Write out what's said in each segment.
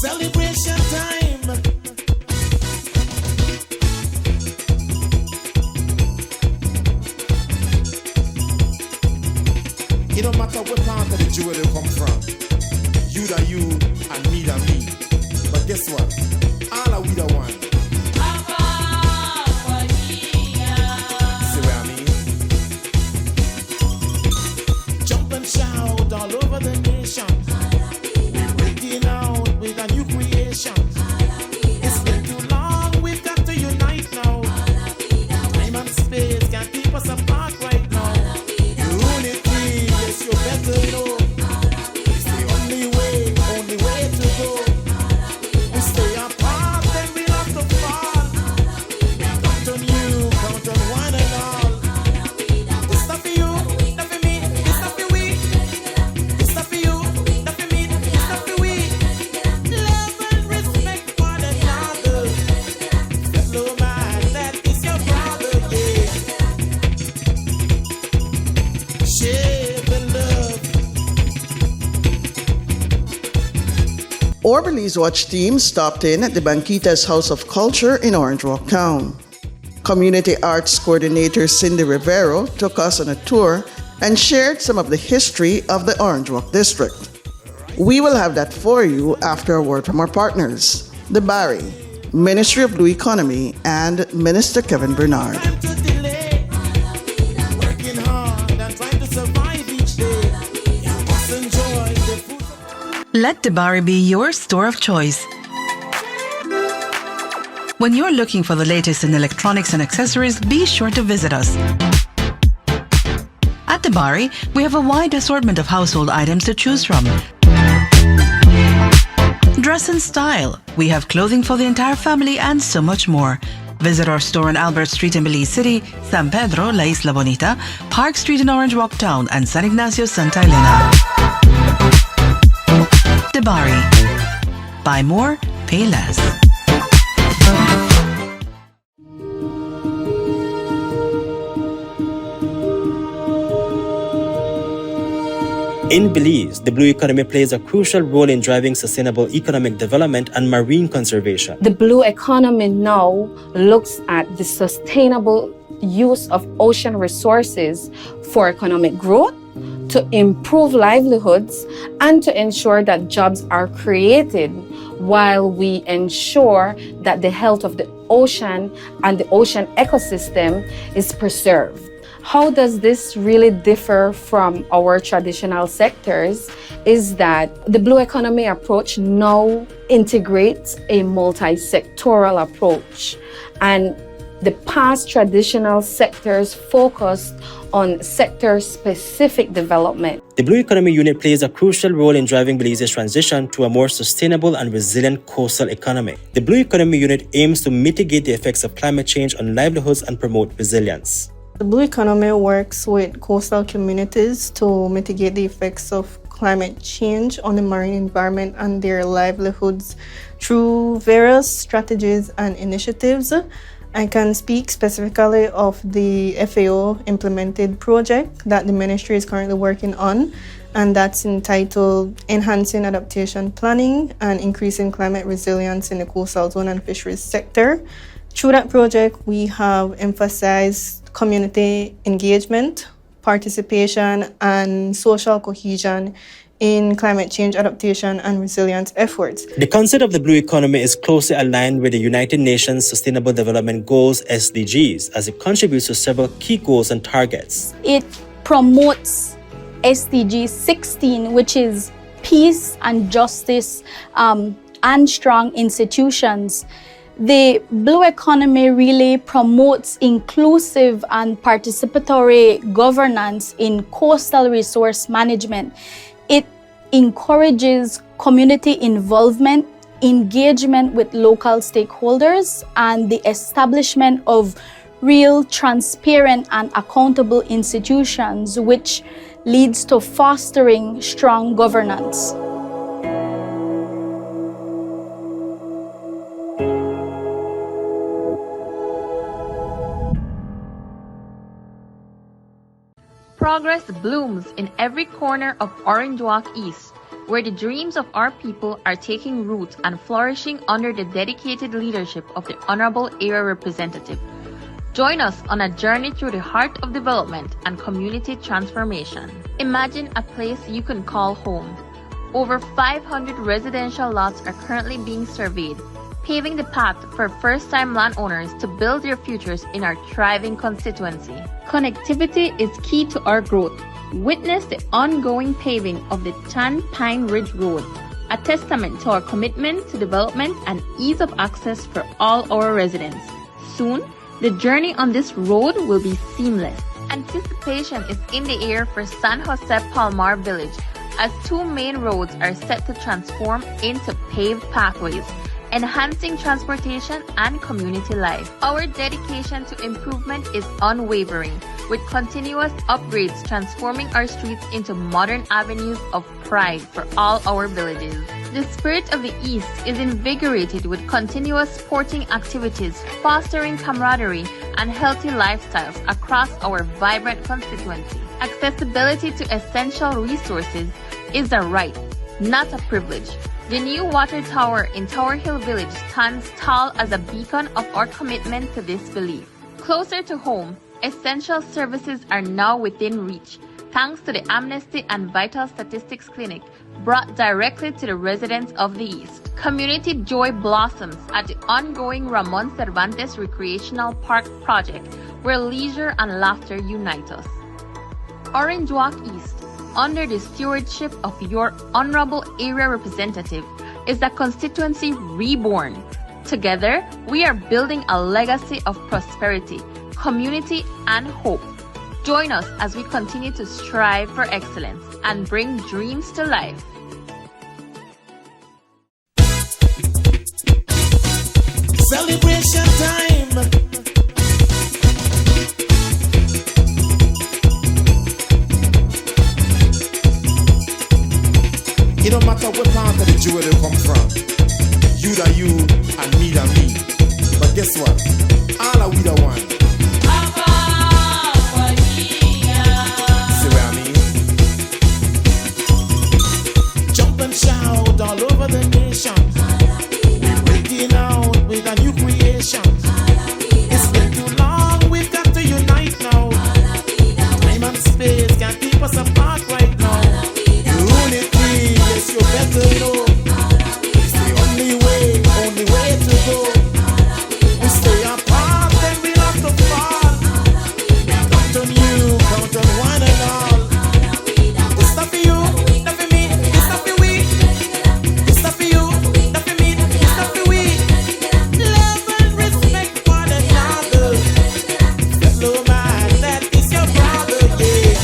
Celebration time. It don't matter what part of the jewel they come from. You da you and me da me. But guess what? All are we the one. See what I mean? Jump and shout all over the nation. We're breaking out with a new creation. It's been too long, we've got to unite now. Time and space can't keep us apart right now. Unity, yes, you better know. It's the only way to go. We stay apart, then we'll have to fall. We count on you, count on one and all. It's not for you, not for me, it's not for we. It's not for you, not for me, it's not for we. Love and respect one another. Fellow man, that is your brother, yeah. Share the love. Our Belize Watch team stopped in at the Banquitas House of Culture in Orange Walk Town. Community Arts Coordinator Cindy Rivero took us on a tour and shared some of the history of the Orange Walk District. We will have that for you after a word from our partners, the Barry, Ministry of Blue Economy, and Minister Kevin Bernard. Time to delay. Working hard and trying to survive each day. You must enjoy the food. Let Debari be your store of choice. When you're looking for the latest in electronics and accessories, be sure to visit us. At Debari, we have a wide assortment of household items to choose from. Dress in style. We have clothing for the entire family and so much more. Visit our store on Albert Street in Belize City, San Pedro, La Isla Bonita, Park Street in Orange Walk Town, and San Ignacio, Santa Elena. Debari. Buy more, pay less. In Belize, the blue economy plays a crucial role in driving sustainable economic development and marine conservation. The blue economy now looks at the sustainable use of ocean resources for economic growth, to improve livelihoods, and to ensure that jobs are created while we ensure that the health of the ocean and the ocean ecosystem is preserved. How does this really differ from our traditional sectors is that the blue economy approach now integrates a multi-sectoral approach, and the past traditional sectors focused on sector-specific development. The Blue Economy Unit plays a crucial role in driving Belize's transition to a more sustainable and resilient coastal economy. The Blue Economy Unit aims to mitigate the effects of climate change on livelihoods and promote resilience. The Blue Economy works with coastal communities to mitigate the effects of climate change on the marine environment and their livelihoods through various strategies and initiatives. I can speak specifically of the FAO implemented project that the ministry is currently working on, and that's entitled Enhancing Adaptation Planning and Increasing Climate Resilience in the Coastal Zone and Fisheries Sector. Through that project, we have emphasized community engagement, participation, and social cohesion in climate change adaptation and resilience efforts. The concept of the blue economy is closely aligned with the United Nations Sustainable Development Goals (SDGs) as it contributes to several key goals and targets. It promotes SDG 16, which is peace and justice and strong institutions. The blue economy really promotes inclusive and participatory governance in coastal resource management. It encourages community involvement, engagement with local stakeholders, and the establishment of real, transparent, and accountable institutions, which leads to fostering strong governance. Progress blooms in every corner of Orange Walk East, where the dreams of our people are taking root and flourishing under the dedicated leadership of the Honorable Area Representative. Join us on a journey through the heart of development and community transformation. Imagine a place you can call home. Over 500 residential lots are currently being surveyed, paving the path for first-time landowners to build their futures in our thriving constituency. Connectivity is key to our growth. Witness the ongoing paving of the Chan Pine Ridge Road, a testament to our commitment to development and ease of access for all our residents. Soon, the journey on this road will be seamless. Anticipation is in the air for San Jose Palmar Village, as 2 main roads are set to transform into paved pathways, enhancing transportation and community life. Our dedication to improvement is unwavering, with continuous upgrades transforming our streets into modern avenues of pride for all our villages. The spirit of the East is invigorated with continuous sporting activities, fostering camaraderie and healthy lifestyles across our vibrant constituency. Accessibility to essential resources is a right, not a privilege. The new water tower in Tower Hill Village stands tall as a beacon of our commitment to this belief. Closer to home, essential services are now within reach, thanks to the Amnesty and Vital Statistics Clinic brought directly to the residents of the East. Community joy blossoms at the ongoing Ramon Cervantes Recreational Park project, where leisure and laughter unite us. Orange Walk East, under the stewardship of your Honorable Area Representative, is a constituency reborn. Together, we are building a legacy of prosperity, community, and hope. Join us as we continue to strive for excellence and bring dreams to life. Celebration time. It don't matter what part of the jewel they come from. You da you and me da me. But guess what? All are we the one. See what I mean? Jump and shout all over the nation. We're breaking out with a new creation. It's been too long, we've got to unite now. Time and space can't keep us apart right now. Unity, yes, you better know. It's the only way to go. We stay apart, then we have to fall. We count on you, count on one and all. It's not for you, not for me, it's not for we. It's not for you, not for me, it's not for we. Love and respect one another. Fellow man, that is your brother, yeah.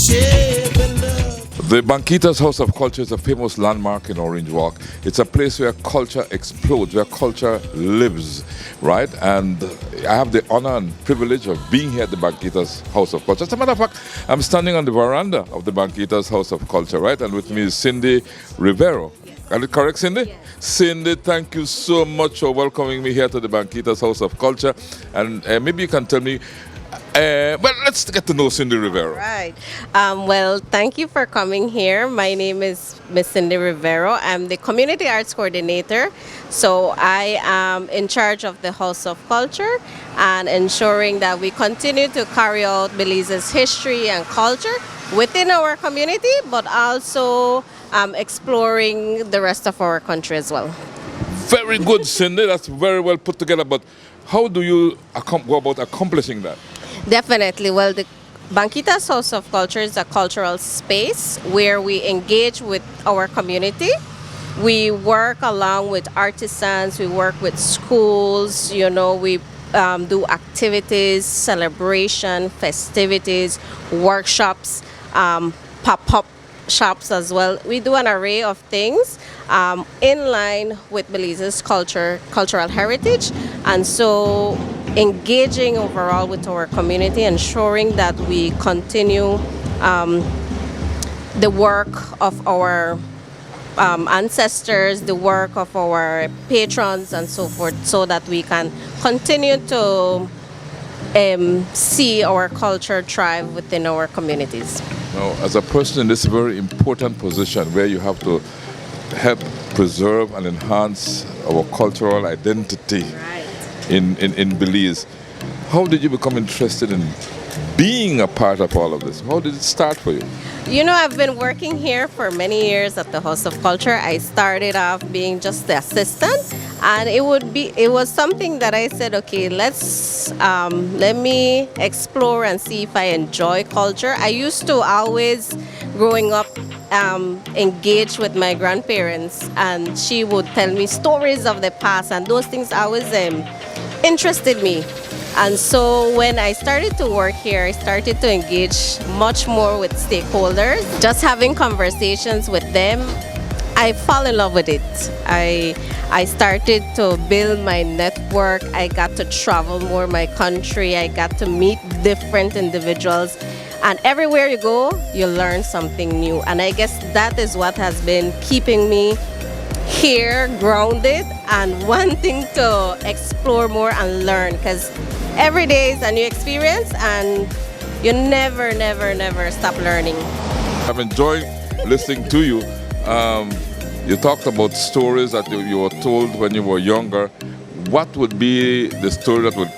Share the love. The Banquitas House of Culture is a famous landmark in Orange Walk. It's a place where culture explodes, where culture lives, right? And I have the honor and privilege of being here at the Banquitas House of Culture. As a matter of fact, I'm standing on the veranda of the Banquitas House of Culture, right? And with me is Cindy Rivero. Are it correct, Cindy? Yes. Cindy, thank you so much for welcoming me here to the Banquitas House of Culture. And maybe you can tell me, well, let's get to know Cindy Rivero. Right. Well, thank you for coming here. My name is Miss Cindy Rivero. I'm the Community Arts Coordinator. So I am in charge of the House of Culture and ensuring that we continue to carry out Belize's history and culture within our community, but also exploring the rest of our country as well. Very good, Cindy. That's very well put together. But how do you go about accomplishing that? Definitely. Well, the Banquitas House of Culture is a cultural space where we engage with our community. We work along with artisans, we work with schools, we do activities, celebration, festivities, workshops, pop-up shops as well. We do an array of things in line with Belize's cultural heritage, and so engaging overall with our community, ensuring that we continue the work of our ancestors, the work of our patrons and so forth, so that we can continue to see our culture thrive within our communities. Now, as a person in this very important position where you have to help preserve and enhance our cultural identity in Belize, how did you become interested in being a part of all of this? How did it start for you? You know, I've been working here for many years at the House of Culture. I started off being just the assistant, and it was something that I said, okay, let me explore and see if I enjoy culture. I used to always, growing up, engage with my grandparents, and she would tell me stories of the past, and those things always interested me. And so when I started to work here, I started to engage much more with stakeholders. Just having conversations with them, I fall in love with it. I started to build my network. I got to travel more my country. I got to meet different individuals. And everywhere you go, you learn something new. And I guess that is what has been keeping me here, grounded, and wanting to explore more and learn, because every day is a new experience and you never stop learning. I've enjoyed listening to you. You talked about stories that you were told when you were younger. What would be the story that would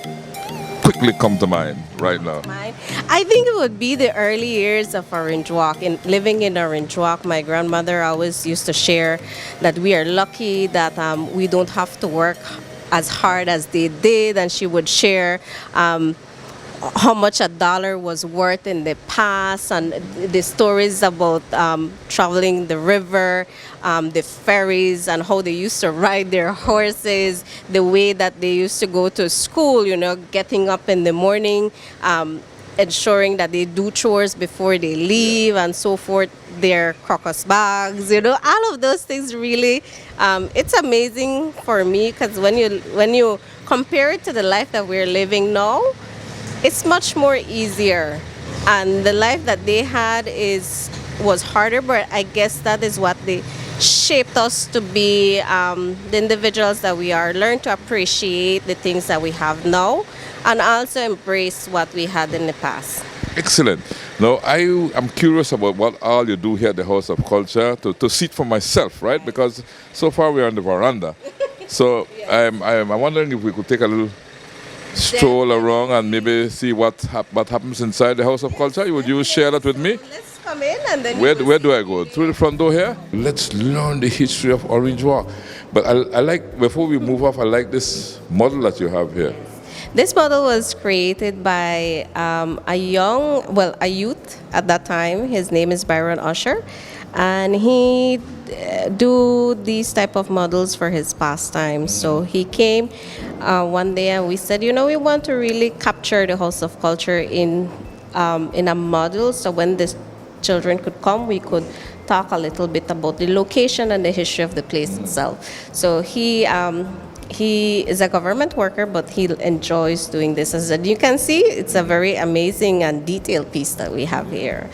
quickly come to mind right now? I think it would be the early years of Orange Walk. Living in Orange Walk, my grandmother always used to share that we are lucky that we don't have to work as hard as they did, and she would share how much a dollar was worth in the past, and the stories about traveling the river, the ferries, and how they used to ride their horses, the way that they used to go to school, you know, getting up in the morning, ensuring that they do chores before they leave and so forth, their crocus bags, you know, all of those things really, it's amazing for me, because when you compare it to the life that we're living now, it's much more easier. And the life that they had was harder, but I guess that is what they shaped us to be the individuals that we are. Learn to appreciate the things that we have now, and also embrace what we had in the past. Excellent. Now, I'm curious about what all you do here at the House of Culture to see it for myself, right? Because so far we're on the veranda. So I'm wondering if we could take a little stroll around and maybe see what happens inside the House of Culture. Would you share that with me? Let's come in and then... Where do I go? Through the front door here? Let's learn the history of Orange Walk. But I like, before we move off, I like this model that you have here. This model was created by a youth at that time. His name is Byron Usher, and he do these type of models for his pastime. So he came one day and we said, you know, we want to really capture the House of Culture in a model. So when the children could come, we could talk a little bit about the location and the history of the place itself. So he is a government worker, but he enjoys doing this. As you can see, it's a very amazing and detailed piece that we have here.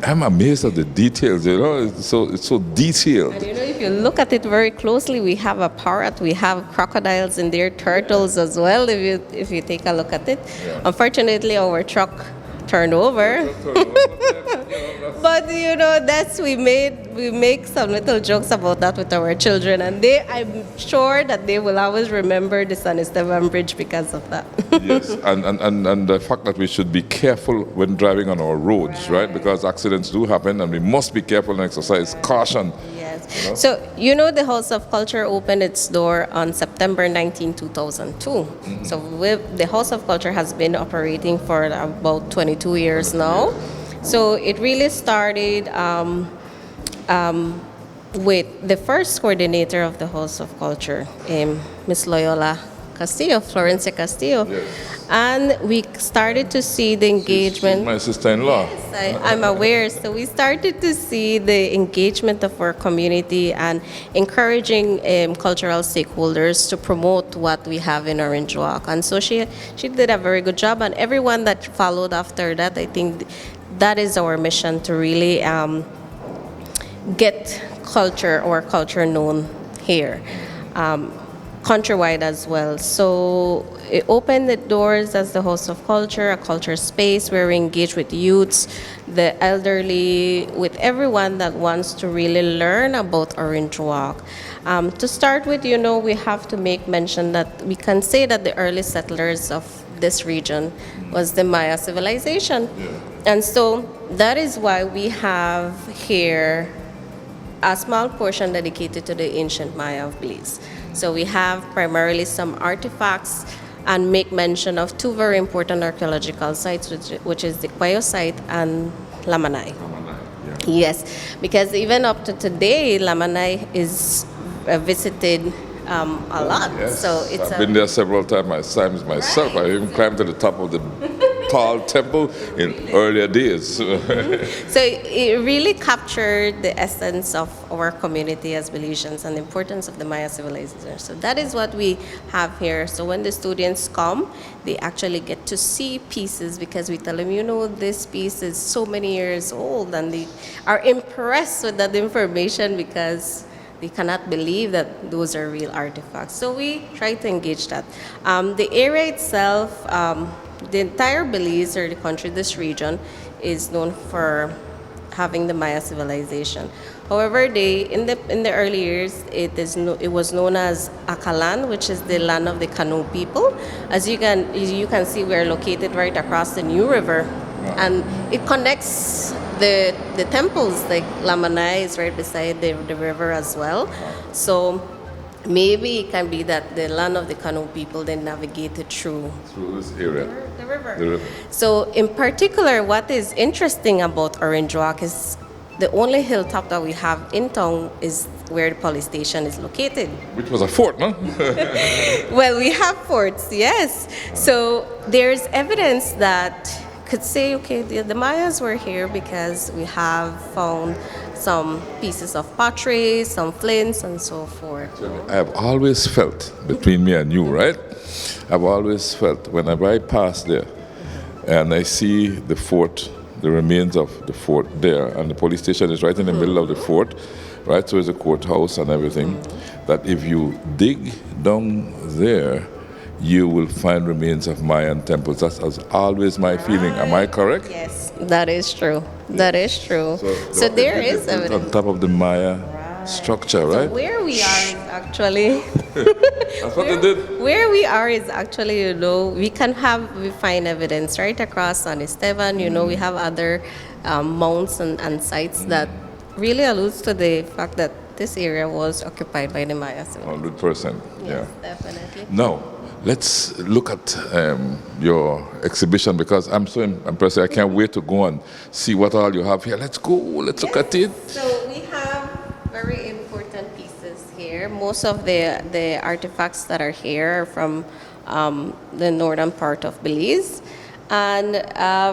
I'm amazed at the details, you know, it's so detailed. And you know, if you look at it very closely, we have a parrot, we have crocodiles in there, turtles as well, if you take a look at it. Yeah. Unfortunately, our truck turned over. But you know, we make some little jokes about that with our children, and I'm sure that they will always remember the San Esteban Bridge because of that. Yes, and the fact that we should be careful when driving on our roads, right? Because accidents do happen, and we must be careful and exercise caution. Yes. You know? So you know, the House of Culture opened its door on September 19, 2002. Mm-hmm. So the House of Culture has been operating for about 22 years now. So it really started with the first coordinator of the House of Culture, Miss Loyola Castillo, Florencia Castillo. Yes. And we started to see the engagement. She's my sister-in-law. Yes, I'm aware. So we started to see the engagement of our community and encouraging cultural stakeholders to promote what we have in Orange Walk. And so she did a very good job. And everyone that followed after that, I think that is our mission, to really get culture known here. countrywide as well. So it opened the doors as the House of Culture, a culture space where we engage with youths, the elderly, with everyone that wants to really learn about Orange Walk. To start with, we have to make mention that we can say that the early settlers of this region was the Maya civilization. And so that is why we have here a small portion dedicated to the ancient Maya of Belize. So we have primarily some artifacts and make mention of two very important archaeological sites, which is the Kwayo site and Lamanai. Yes, because even up to today, Lamanai is visited a lot. Yes, so it's I've been there several times myself. Right. I even climbed to the top of the tall temple in earlier days. So it really captured the essence of our community as Belizeans and the importance of the Maya civilization. So that is what we have here. So when the students come, they actually get to see pieces because we tell them, this piece is so many years old, and they are impressed with that information because they cannot believe that those are real artifacts. So we try to engage that. The area itself, the entire Belize or the country, this region, is known for having the Maya civilization. However, in the early years, it was known as Akalan, which is the land of the Canoe people. As you can see, we're located right across the New River, and it connects the temples. Like Lamanai is right beside the river as well. So maybe it can be that the land of the Canoe people then navigated through this area. The river. So in particular, what is interesting about Orange Walk is the only hilltop that we have in town is where the police station is located. Which was a fort, no? Well, we have forts, yes. So there's evidence that could say, okay, the Mayas were here because we have found some pieces of pottery, some flints, and so forth. I have always felt, between me and you, right? I've always felt whenever I pass there and I see the fort, the remains of the fort there, and the police station is right in the middle of the fort, right? So it's a courthouse and everything, that if you dig down there, you will find remains of Mayan temples. That's always my feeling. Am I correct? Yes, that is true. That is true. So there is evidence. On top of the Maya structure, right? So where we are is actually... That's what they did. Where we are is actually, we find evidence right across San Esteban. We have other mounts and sites that really alludes to the fact that this area was occupied by the Maya civilization. 100%, yes, definitely. Now, let's look at your exhibition because I'm so impressed. I can't wait to go and see what all you have here. Let's go. Let's look at it. So we have very important pieces here. Most of the artifacts that are here are from the northern part of Belize. And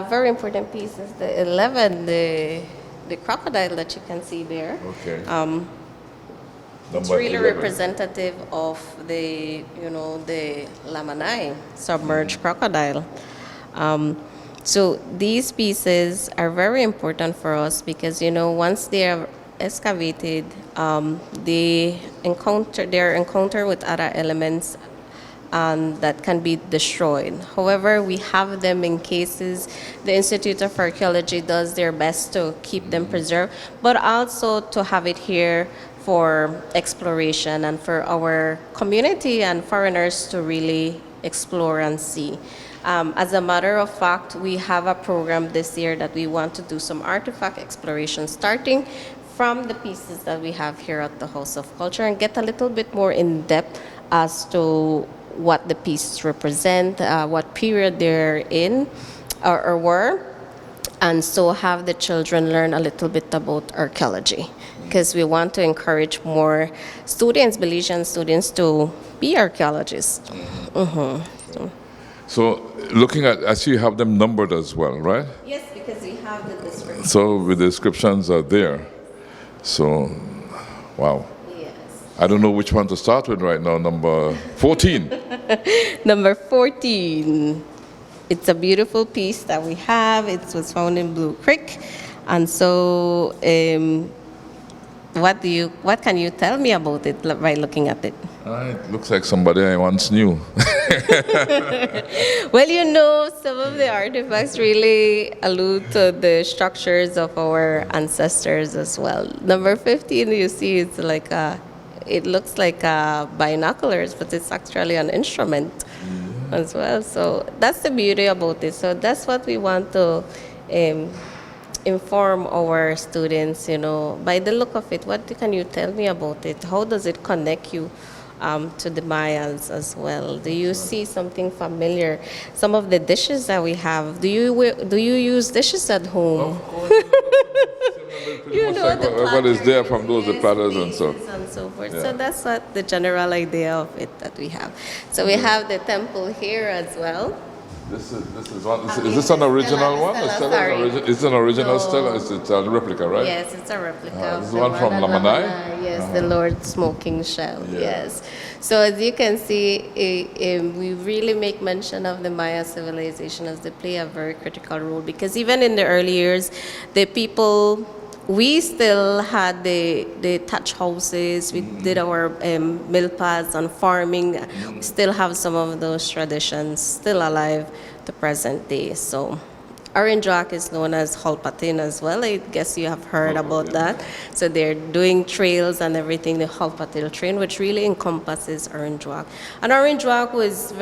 very important piece is the 11, the crocodile that you can see there. Okay. It's really representative of the Lamanai, submerged crocodile. So these pieces are very important for us because, once they are excavated, they are encountered with other elements that can be destroyed. However, we have them in cases. The Institute of Archaeology does their best to keep them preserved, but also to have it here for exploration and for our community and foreigners to really explore and see. As a matter of fact, we have a program this year that we want to do some artifact exploration starting from the pieces that we have here at the House of Culture and get a little bit more in depth as to what the pieces represent, what period they're in or were, and so have the children learn a little bit about archaeology, because we want to encourage more students, Belizean students, to be archaeologists. Mm-hmm. So looking at, I see you have them numbered as well, right? Yes, because we have the descriptions. So the descriptions are there. So, wow. Yes. I don't know which one to start with right now, number 14. Number 14. It's a beautiful piece that we have. It was found in Blue Creek. And so What can you tell me about it by looking at it? It looks like somebody I once knew. Well, you know, some of the artifacts really allude to the structures of our ancestors as well. Number 15, you see, it looks like binoculars, but it's actually an instrument as well. So that's the beauty about it. So that's what we want to inform our students, you know, by the look of it. What can you tell me about it? How does it connect you to the Mayans as well? Do you see something familiar? Some of the dishes that we have, do you use dishes at home? Of course. You know, what is there from those the platters and so forth. Yeah. So that's what the general idea of it that we have. So we have the temple here as well. This is one. Is this an original one? It's an original stela. It's a replica, right? Yes, it's a replica. This is one from Lamanai? Yes, the Lord smoking shell. Yeah. Yes. So as you can see, we really make mention of the Maya civilization as they play a very critical role, because even in the early years, the people, we still had the thatch houses. We did our milpas and farming. We still have some of those traditions still alive to present day. So Orange Rock is known as Holpatin as well. I guess you have heard about that. So they're doing trails and everything, the Holpatil train, which really encompasses Orange Rock. And Orange Rock was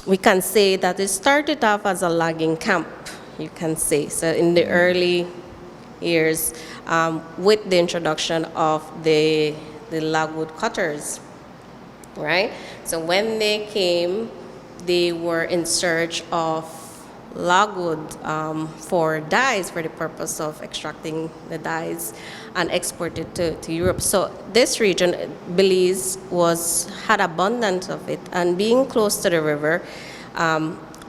we can say that it started off as a logging camp, you can say. So in the early years, with the introduction of the logwood cutters, right? So when they came, they were in search of logwood for dyes, for the purpose of extracting the dyes and export it to Europe. So this region, Belize, had abundance of it, and being close to the river,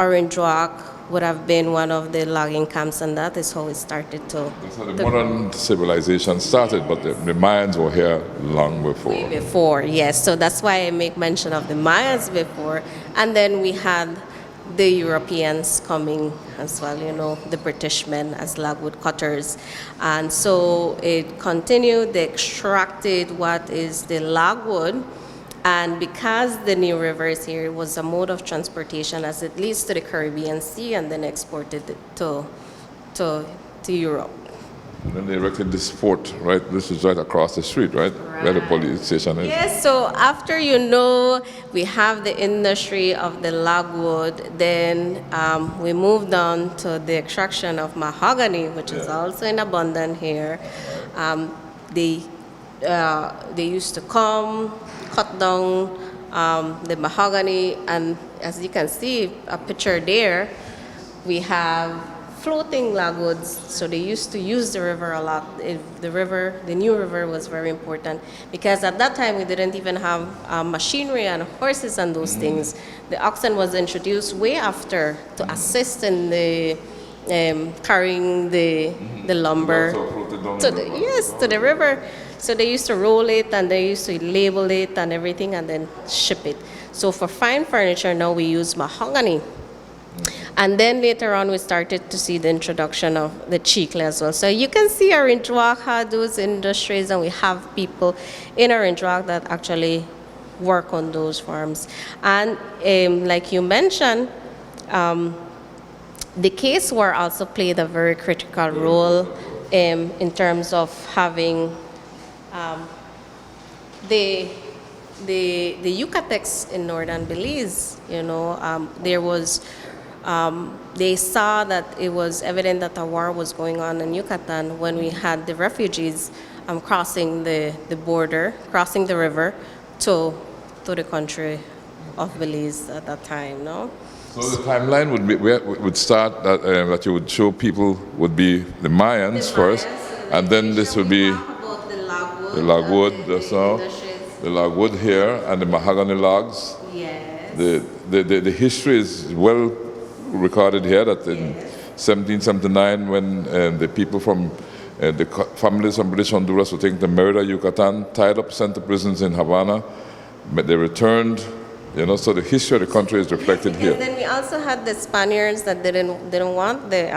Orange Rock would have been one of the logging camps, and that is how it started to. That's how the modern civilization started, but the Mayans were here long before. Way before, yes. So that's why I make mention of the Mayans before, and then we had the Europeans coming as well, you know, the British men as logwood cutters. And so it continued, they extracted what is the logwood, and because the new river is here, it was a mode of transportation as it leads to the Caribbean Sea and then exported it to Europe. And then they erected this fort, right? This is right across the street, right? Where the police station is. Yes, so after, you know, we have the industry of the logwood, then we moved on to the extraction of mahogany, which is also in abundance here. They used to come, cut down the mahogany, and as you can see, a picture there, we have floating logwoods. So they used to use the river a lot. The new river was very important, because at that time we didn't even have machinery and horses and those things. The oxen was introduced way after to assist in the carrying the lumber to the river. So they used to roll it, and they used to label it and everything, and then ship it. So for fine furniture, now we use mahogany. And then later on, we started to see the introduction of the chicle as well. So you can see Orange Rock had those industries, and we have people in Orange Rock that actually work on those farms. And like you mentioned, the case war also played a very critical role in terms of having the Yucatecs in northern Belize. You know, there was. They saw that it was evident that a war was going on in Yucatan when we had the refugees crossing the border, crossing the river to the country of Belize at that time, no? So the timeline would start that you would show people would be the Mayans first, and then this would be the logwood, the logwood here, and the mahogany logs. Yes. The history is well recorded here that in 1779, when the people from the families from British Honduras were taken to Merida, Yucatan, tied up, sent to prisons in Havana, but they returned. You know, so the history of the country is reflected here. And then we also had the Spaniards that didn't want the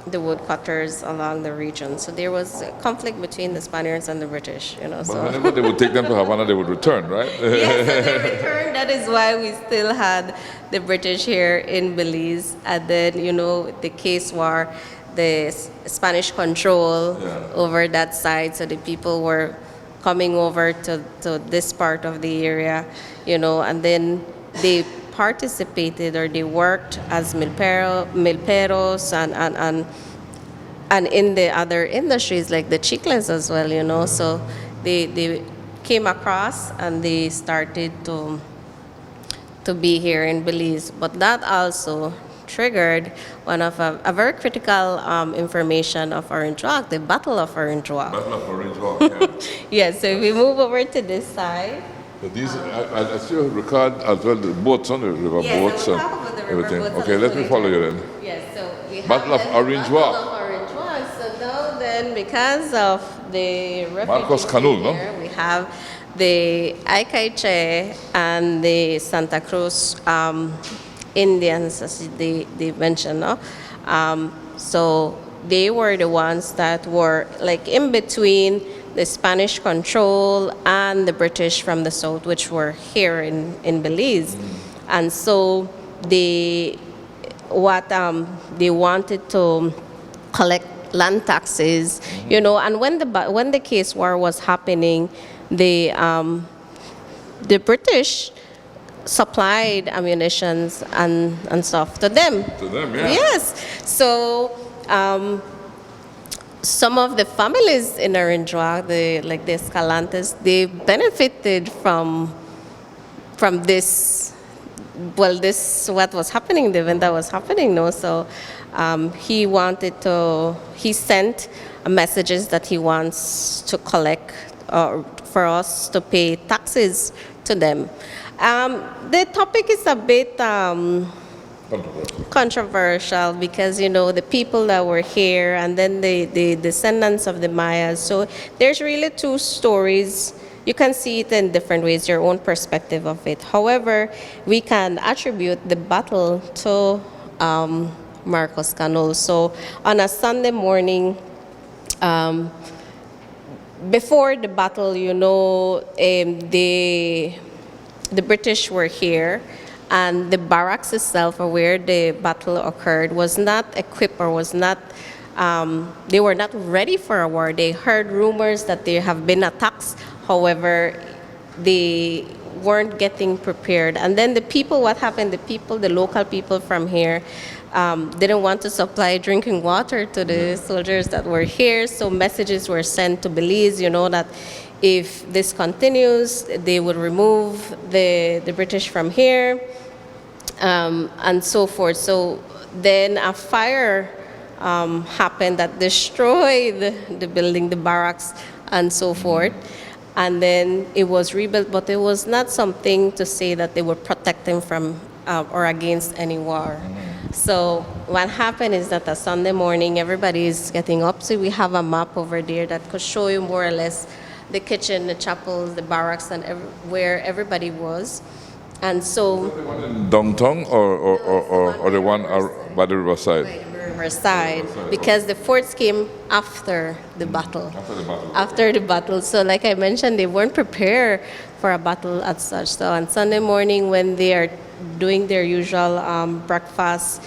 the woodcutters along the region. So there was a conflict between the Spaniards and the British, you know. But So whenever they would take them to Havana, they would return, right? yes, so they returned. That is why we still had the British here in Belize. And then, you know, the case war, the Spanish control over that side. So the people were coming over to this part of the area, you know, and then they participated or they worked as milperos and in the other industries like the chicles as well, you know. So they came across and they started to be here in Belize. But that also triggered one of a very critical information of Orange Walk, the Battle of Orange Walk. Battle of Orange Walk, yeah. Yes, so if we move over to this side. But these, I still record as well the boats on the river boats so and we'll talk about the river everything. boats Okay, let me follow you then. Yes, so we have Battle of then Orange Battle Walk. of Orange Walk. So now then, because of the Marcos refugees Canul, no? here, we have the Aikaiche and the Santa Cruz Indians, as they mentioned, no? So they were the ones that were like in between the Spanish control and the British from the south, which were here in Belize. And so they wanted to collect land taxes, you know, and when the case war was happening, the British supplied ammunitions and stuff to them. To them, yeah. Yes. So some of the families in Orange Walk, like the Escalantes, they benefited from this. Well, this what was happening, the event that was happening, no. So he sent messages that he wants to collect for us to pay taxes to them. The topic is a bit controversial because, you know, the people that were here and then the descendants of the Mayas. So there's really two stories. You can see it in different ways, your own perspective of it. However, we can attribute the battle to Marcos Canul. So on a Sunday morning, before the battle, you know, the British were here, and the barracks itself, or where the battle occurred, was not equipped or was not. They were not ready for a war. They heard rumors that there have been attacks. However, they weren't getting prepared. And then the people, what happened? The local people from here, didn't want to supply drinking water to the soldiers that were here. So messages were sent to Belize, you know, that if this continues, they would remove the British from here, and so forth. So then a fire happened that destroyed the building, the barracks, and so forth. And then it was rebuilt, but it was not something to say that they were protecting from or against any war. So what happened is that a Sunday morning, everybody is getting up. So we have a map over there that could show you more or less the kitchen, the chapels, the barracks, and where everybody was. And so... The one in downtown or the one by the riverside? By the riverside, because the forts came after the battle. After the battle. So like I mentioned, they weren't prepared for a battle as such. So on Sunday morning, when they are doing their usual breakfast,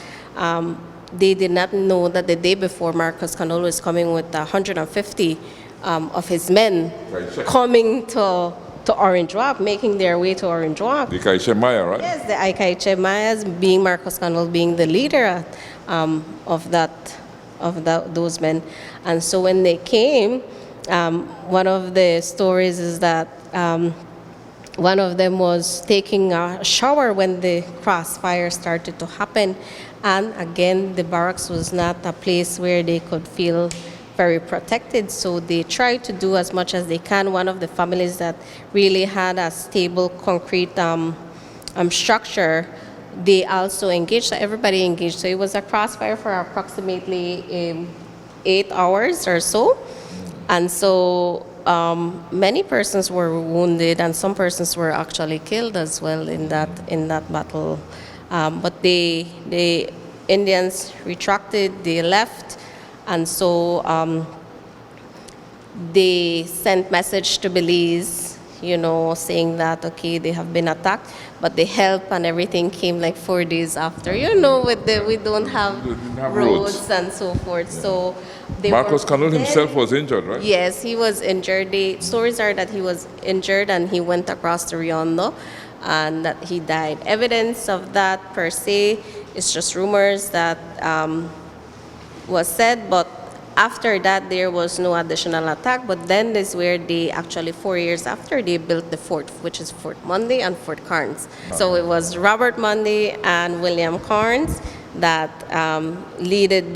they did not know that the day before Marcos Canul was coming with 150 of his men coming to Orange Walk, making their way to Orange Walk. The Aikaiche Maya, right? Yes, the Aikaiche Mayas, being Marcos Canul being the leader of those men. And so when they came, one of the stories is that one of them was taking a shower when the crossfire started to happen. And again, the barracks was not a place where they could feel very protected, so they tried to do as much as they can. One of the families that really had a stable concrete structure, they also engaged, so everybody engaged. So it was a crossfire for approximately 8 hours or so. And so many persons were wounded and some persons were actually killed as well in that battle. But they Indians retracted, they left, and so they sent message to Belize, saying that, okay, they have been attacked, but the help and everything came like 4 days after. We don't have roads and so forth. Yeah. So Marcos Canul himself was injured, right? Yes, he was injured. The stories are that he was injured and he went across the Riondo and that he died. Evidence of that per se is just rumors that was said, but after that, there was no additional attack, but then this is where they actually, 4 years after, they built the fort, which is Fort Mundy and Fort Carnes. So it was Robert Mundy and William Carnes that leaded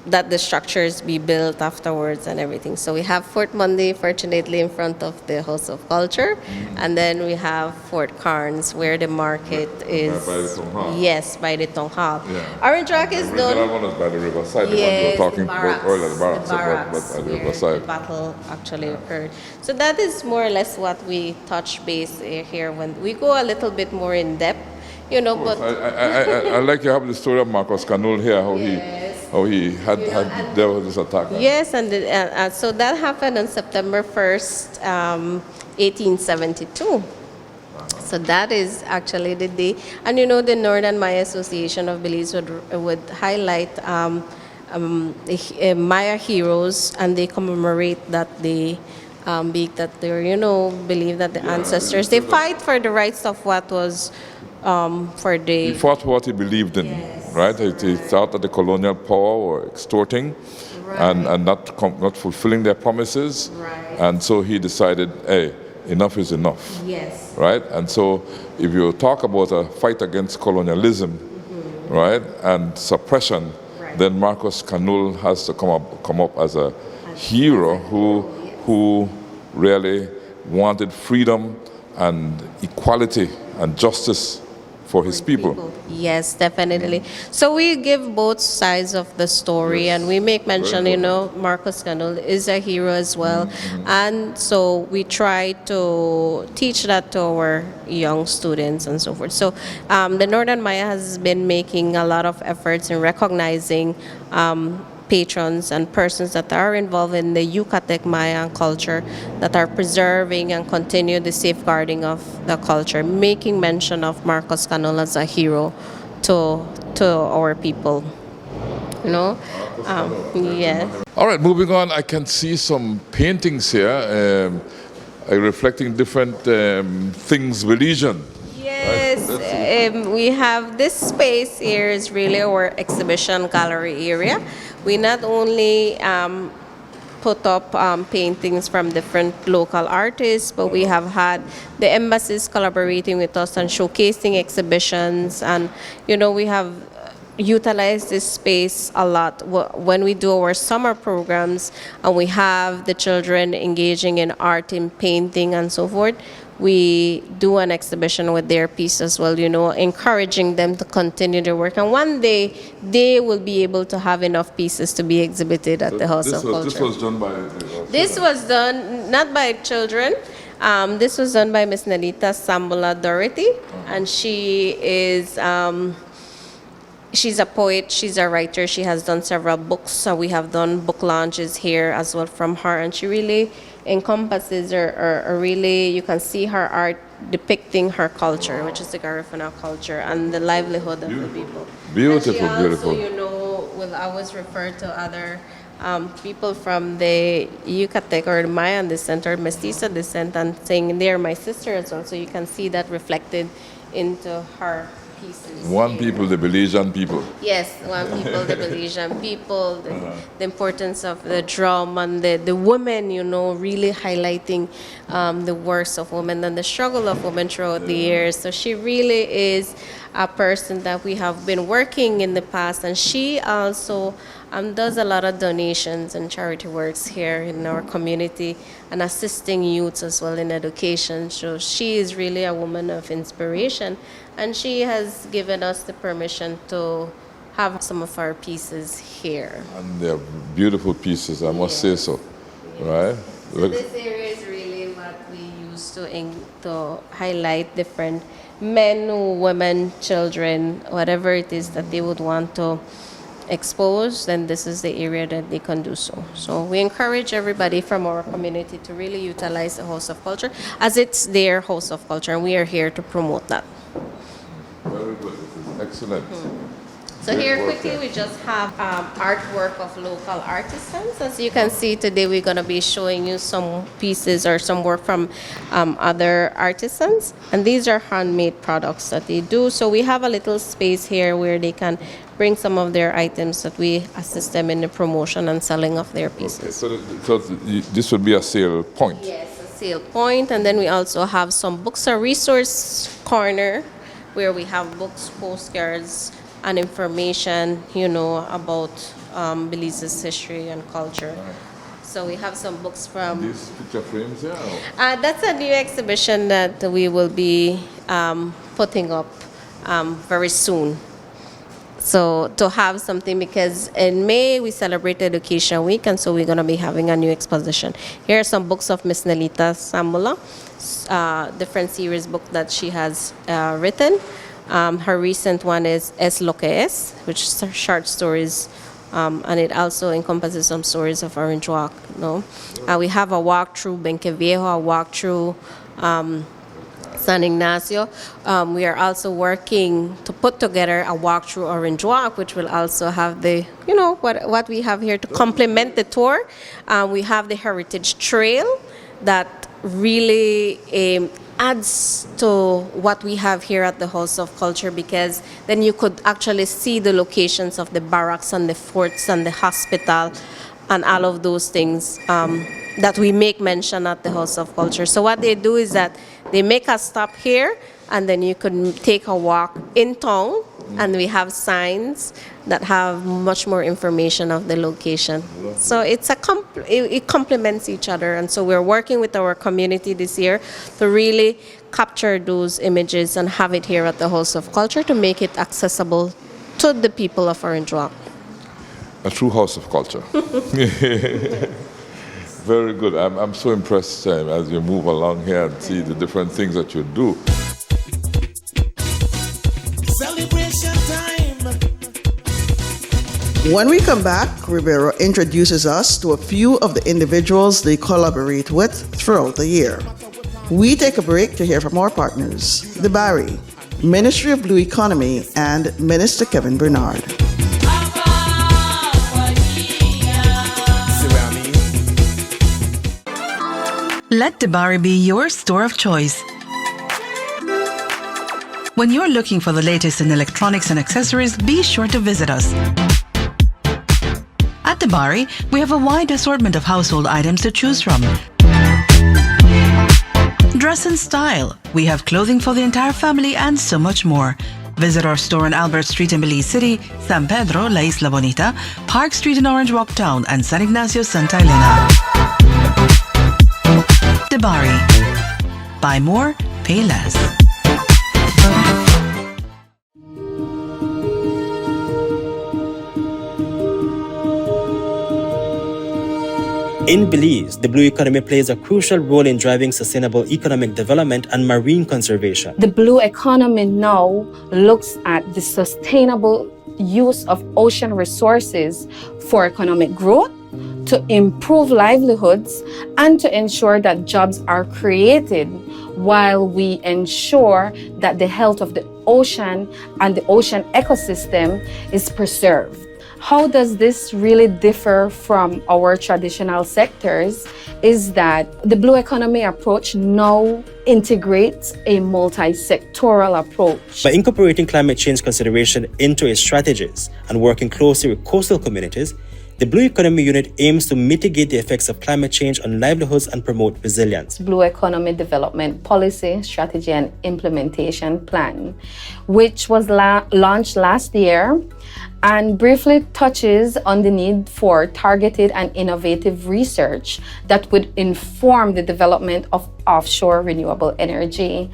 that the structures be built afterwards and everything. So we have Fort Mundy, fortunately, in front of the House of Culture, and then we have Fort Carnes, where the market is. By the Town Hall. Yes, by the Town Hall. Yeah. Orange Rock is the done. original one is by the riverside. Yes, the one you were talking the barracks, about earlier, the barracks, but at the where riverside. the battle actually occurred. So that is more or less what we touch base here. When we go a little bit more in depth, but I like you have the story of Marcos Canul here, how he had dealt with this attack. Yes, and so that happened on September 1st, 1872. So that is actually the day. And the Northern Maya Association of Belize would highlight Maya heroes, and they commemorate that they believe that the ancestors, they fight for the rights of what was He fought what he believed in, right? He thought that the colonial power were extorting and not fulfilling their promises. Right. And so he decided, hey, enough is enough. Yes. Right? And so if you talk about a fight against colonialism, right, and suppression, then Marcos Canul has to come up as a hero who really wanted freedom and equality and justice for his people. Yes, definitely. So we give both sides of the story, and we make mention, Marcos Canul is a hero as well. And so we try to teach that to our young students and so forth. So the Northern Maya has been making a lot of efforts in recognizing patrons and persons that are involved in the Yucatec Mayan culture, that are preserving and continue the safeguarding of the culture, making mention of Marcos Canul as a hero to our people. Yes. All right, moving on, I can see some paintings here reflecting different things Belizean. Yes, we have this space here is really our exhibition gallery area. We not only put up paintings from different local artists, but we have had the embassies collaborating with us and showcasing exhibitions, and we have utilized this space a lot when we do our summer programs, and we have the children engaging in art, in painting and so forth. We do an exhibition with their piece as well, encouraging them to continue their work. And one day, they will be able to have enough pieces to be exhibited at the House of Culture. This was done by... This was done not by children. This was done by Miss Nelita Sambula Dorothy. And she is... she's a poet, she's a writer, she has done several books. So we have done book launches here as well from her. And she really encompasses or really, you can see her art depicting her culture, which is the Garifuna culture and the livelihood of the people. Beautiful, and she beautiful. Also, will always refer to other people from the Yucatec or Mayan descent or Mestizo descent and saying they're my sister as well. So you can see that reflected into her pieces. One people, the Belizean people. Yes, one people, the Belizean people, the importance of the drum and the women, really highlighting the works of women and the struggle of women throughout the years. So she really is a person that we have been working in the past, and she also does a lot of donations and charity works here in our community and assisting youths as well in education. So she is really a woman of inspiration, and she has given us the permission to have some of our pieces here. And they're beautiful pieces, I must say so. Right? So this area is really what we use to highlight different men, women, children, whatever it is that they would want to expose, then this is the area that they can do so. So we encourage everybody from our community to really utilize the House of Culture as it's their House of Culture, and we are here to promote that. Very good. This is excellent. So here quickly we just have artwork of local artisans. As you can see today, we're going to be showing you some pieces or some work from other artisans, and these are handmade products that they do. So we have a little space here where they can bring some of their items that we assist them in the promotion and selling of their pieces. Okay, so this would be a sale point. Yes, a sale point, and then we also have some books, a resource corner where we have books, postcards, and information, about Belize's history and culture. So we have some books from... These picture frames here? That's a new exhibition that we will be putting up very soon. So to have something, because in May we celebrate Education Week, and so we're going to be having a new exposition. Here are some books of Miss Nelita Sambula, different series book that she has written. Her recent one is Es Lo Que Es, which is short stories, and it also encompasses some stories of Orange Walk. We have a walk through Benque Viejo, a walk through San Ignacio. We are also working to put together a walk through Orange Walk, which will also have the, what we have here to complement the tour. We have the Heritage Trail that really adds to what we have here at the House of Culture, because then you could actually see the locations of the barracks and the forts and the hospital and all of those things that we make mention at the House of Culture. So what they do is that they make a stop here, and then you can take a walk in town, and we have signs that have much more information of the location. So it's it complements each other, and so we're working with our community this year to really capture those images and have it here at the House of Culture to make it accessible to the people of Orange Walk. A true House of Culture. Very good. I'm so impressed as you move along here and see the different things that you do. Celebration time. When we come back, Rivero introduces us to a few of the individuals they collaborate with throughout the year. We take a break to hear from our partners, the Barry, Ministry of Blue Economy, and Minister Kevin Bernard. Let Debari be your store of choice. When you're looking for the latest in electronics and accessories, be sure to visit us. At Debari, we have a wide assortment of household items to choose from. Dress in style. We have clothing for the entire family and so much more. Visit our store on Albert Street in Belize City, San Pedro, La Isla Bonita, Park Street in Orange Walk Town, and San Ignacio, Santa Elena. Debari. Buy more, pay less. In Belize, the blue economy plays a crucial role in driving sustainable economic development and marine conservation. The blue economy now looks at the sustainable use of ocean resources for economic growth, to improve livelihoods, and to ensure that jobs are created while we ensure that the health of the ocean and the ocean ecosystem is preserved. How does this really differ from our traditional sectors is that the blue economy approach now integrates a multi-sectoral approach. By incorporating climate change consideration into its strategies and working closely with coastal communities, the Blue Economy Unit aims to mitigate the effects of climate change on livelihoods and promote resilience. Blue Economy Development Policy, Strategy and Implementation Plan, which was launched last year and briefly touches on the need for targeted and innovative research that would inform the development of offshore renewable energy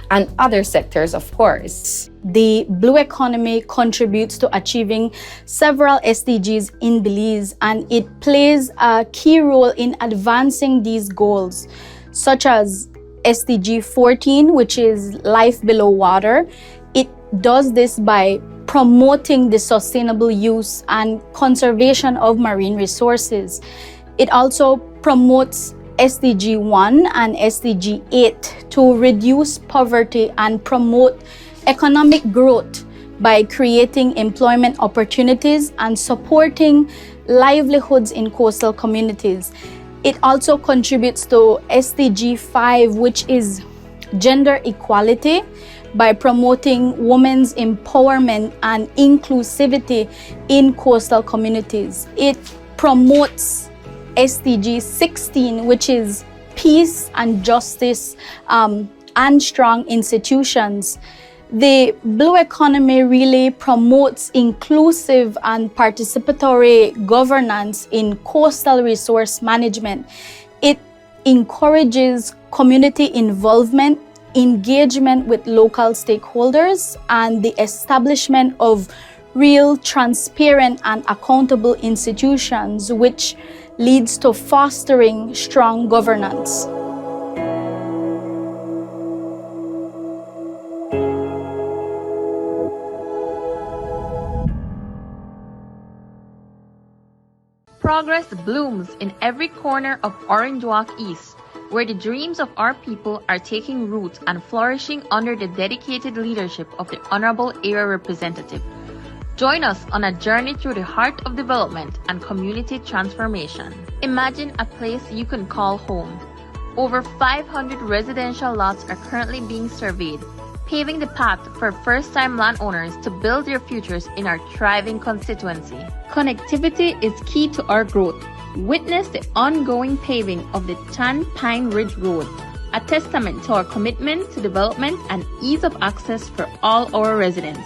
and other sectors, of course. The blue economy contributes to achieving several SDGs in Belize, and it plays a key role in advancing these goals, such as SDG 14, which is life below water. It does this by promoting the sustainable use and conservation of marine resources. It also promotes SDG 1 and SDG 8 to reduce poverty and promote economic growth by creating employment opportunities and supporting livelihoods in coastal communities. It also contributes to SDG 5, which is gender equality, by promoting women's empowerment and inclusivity in coastal communities. It promotes SDG 16, which is peace and justice and strong institutions. The blue economy really promotes inclusive and participatory governance in coastal resource management. It encourages community involvement, engagement with local stakeholders, and the establishment of real, transparent, and accountable institutions, which leads to fostering strong governance. Progress blooms in every corner of Orange Walk East, where the dreams of our people are taking root and flourishing under the dedicated leadership of the Honorable Area Representative. Join us on a journey through the heart of development and community transformation. Imagine a place you can call home. Over 500 residential lots are currently being surveyed, paving the path for first-time landowners to build their futures in our thriving constituency. Connectivity is key to our growth. Witness the ongoing paving of the Chan Pine Ridge Road, a testament to our commitment to development and ease of access for all our residents.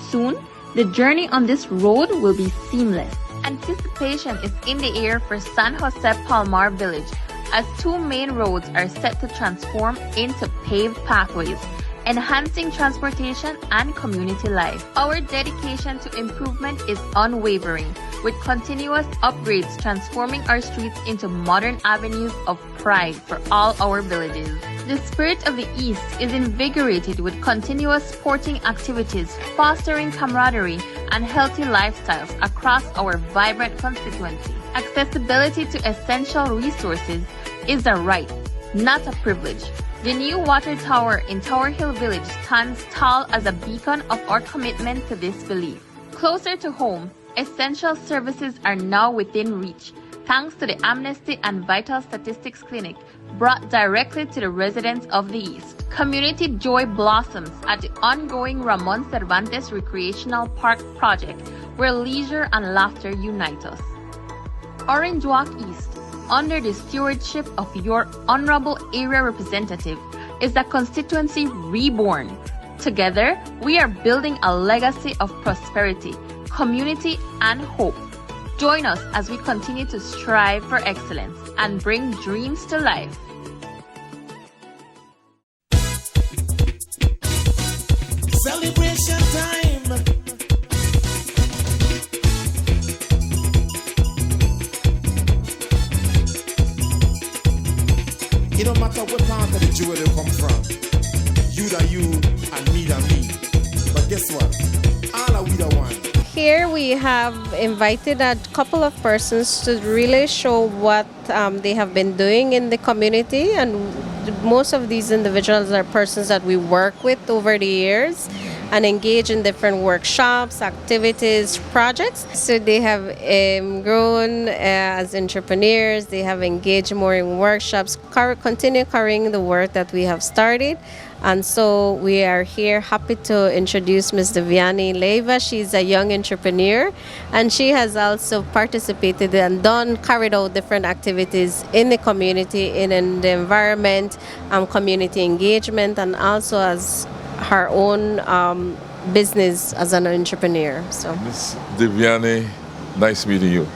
Soon, the journey on this road will be seamless. Anticipation is in the air for San Jose Palmar Village, as two main roads are set to transform into paved pathways, enhancing transportation and community life. Our dedication to improvement is unwavering, with continuous upgrades transforming our streets into modern avenues of pride for all our villages. The spirit of the East is invigorated with continuous sporting activities, fostering camaraderie and healthy lifestyles across our vibrant constituency. Accessibility to essential resources is a right, not a privilege. The new water tower in Tower Hill Village stands tall as a beacon of our commitment to this belief. Closer to home, essential services are now within reach, thanks to the Amnesty and Vital Statistics Clinic brought directly to the residents of the East. Community joy blossoms at the ongoing Ramon Cervantes Recreational Park project, where leisure and laughter unite us. Orange Walk East, under the stewardship of your Honorable Area Representative, is a constituency reborn. Together, we are building a legacy of prosperity, community, and hope. Join us as we continue to strive for excellence and bring dreams to life. Celebration time. It don't matter what part of the jewel they come from. You da you and me da me. But guess what? All are we the one. Here we have invited a couple of persons to really show what they have been doing in the community, and most of these individuals are persons that we work with over the years and engage in different workshops, activities, projects. So they have grown as entrepreneurs, they have engaged more in workshops, continue carrying the work that we have started. And so we are here happy to introduce Ms. Deviani Leiva. She's a young entrepreneur, and she has also participated and carried out different activities in the community, in the environment, community engagement, and also as her own business as an entrepreneur. So, Ms. Deviani, nice meeting you.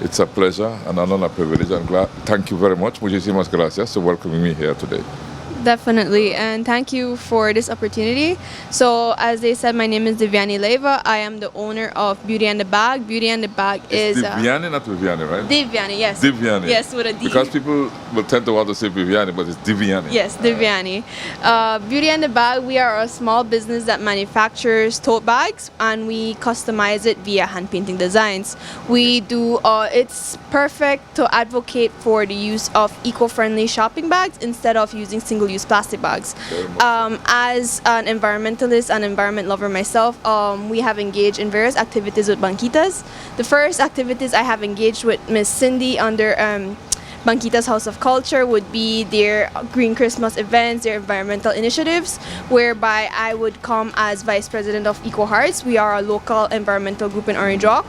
It's a pleasure and an honor, privilege. I'm glad. Thank you very much. Muchísimas gracias for welcoming me here today. Definitely, and thank you for this opportunity. So, as they said, my name is Divyani Leva. I am the owner of Beauty and the Bag. Beauty and the Bag It's is Divyani, not Viviani, right? Divyani, yes. Divyani. Yes, with a D. Because people will tend to want to say Viviani, but it's Divyani. Yes, Divyani. Beauty and the Bag, we are a small business that manufactures tote bags and we customize it via hand painting designs. We do, it's perfect to advocate for the use of eco-friendly shopping bags instead of using single-use plastic bags. As an environmentalist and environment lover myself, we have engaged in various activities with Banquitas. The first activities I have engaged with Miss Cindy under Banquitas House of Culture would be their Green Christmas events, their environmental initiatives, whereby I would come as Vice President of Eco Hearts. We are a local environmental group in Orange Walk.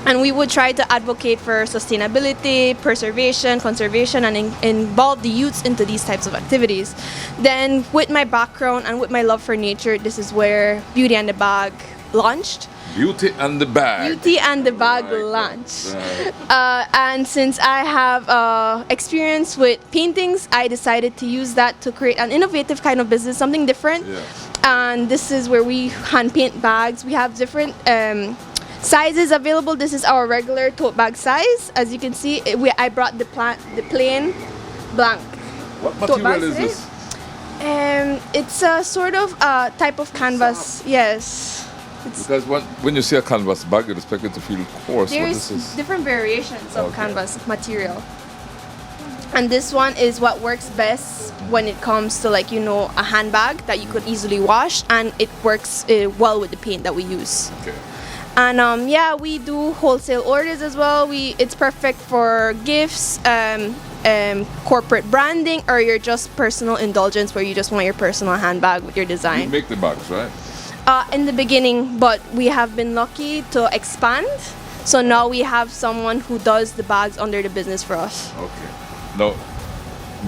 And we would try to advocate for sustainability, preservation, conservation, and involve the youths into these types of activities. Then, with my background and with my love for nature, this is where Beauty and the Bag launched. Beauty and the Bag. Beauty and the Bag launched. And since I have experience with paintings, I decided to use that to create an innovative kind of business, something different. Yeah. And this is where we hand paint bags. We have different sizes available. This is our regular tote bag size. As you can see, I brought the plain blank. What material is this? It's a sort of type of canvas. Yes. Because when you see a canvas bag, you expect it to feel coarse. There's different variations of canvas material. And this one is what works best when it comes to a handbag that you could easily wash, and it works well with the paint that we use. Okay. And we do wholesale orders as well. It's perfect for gifts, corporate branding, or your just personal indulgence where you just want your personal handbag with your design. You make the bags, right? In the beginning, but we have been lucky to expand. So now we have someone who does the bags under the business for us. Okay. Now,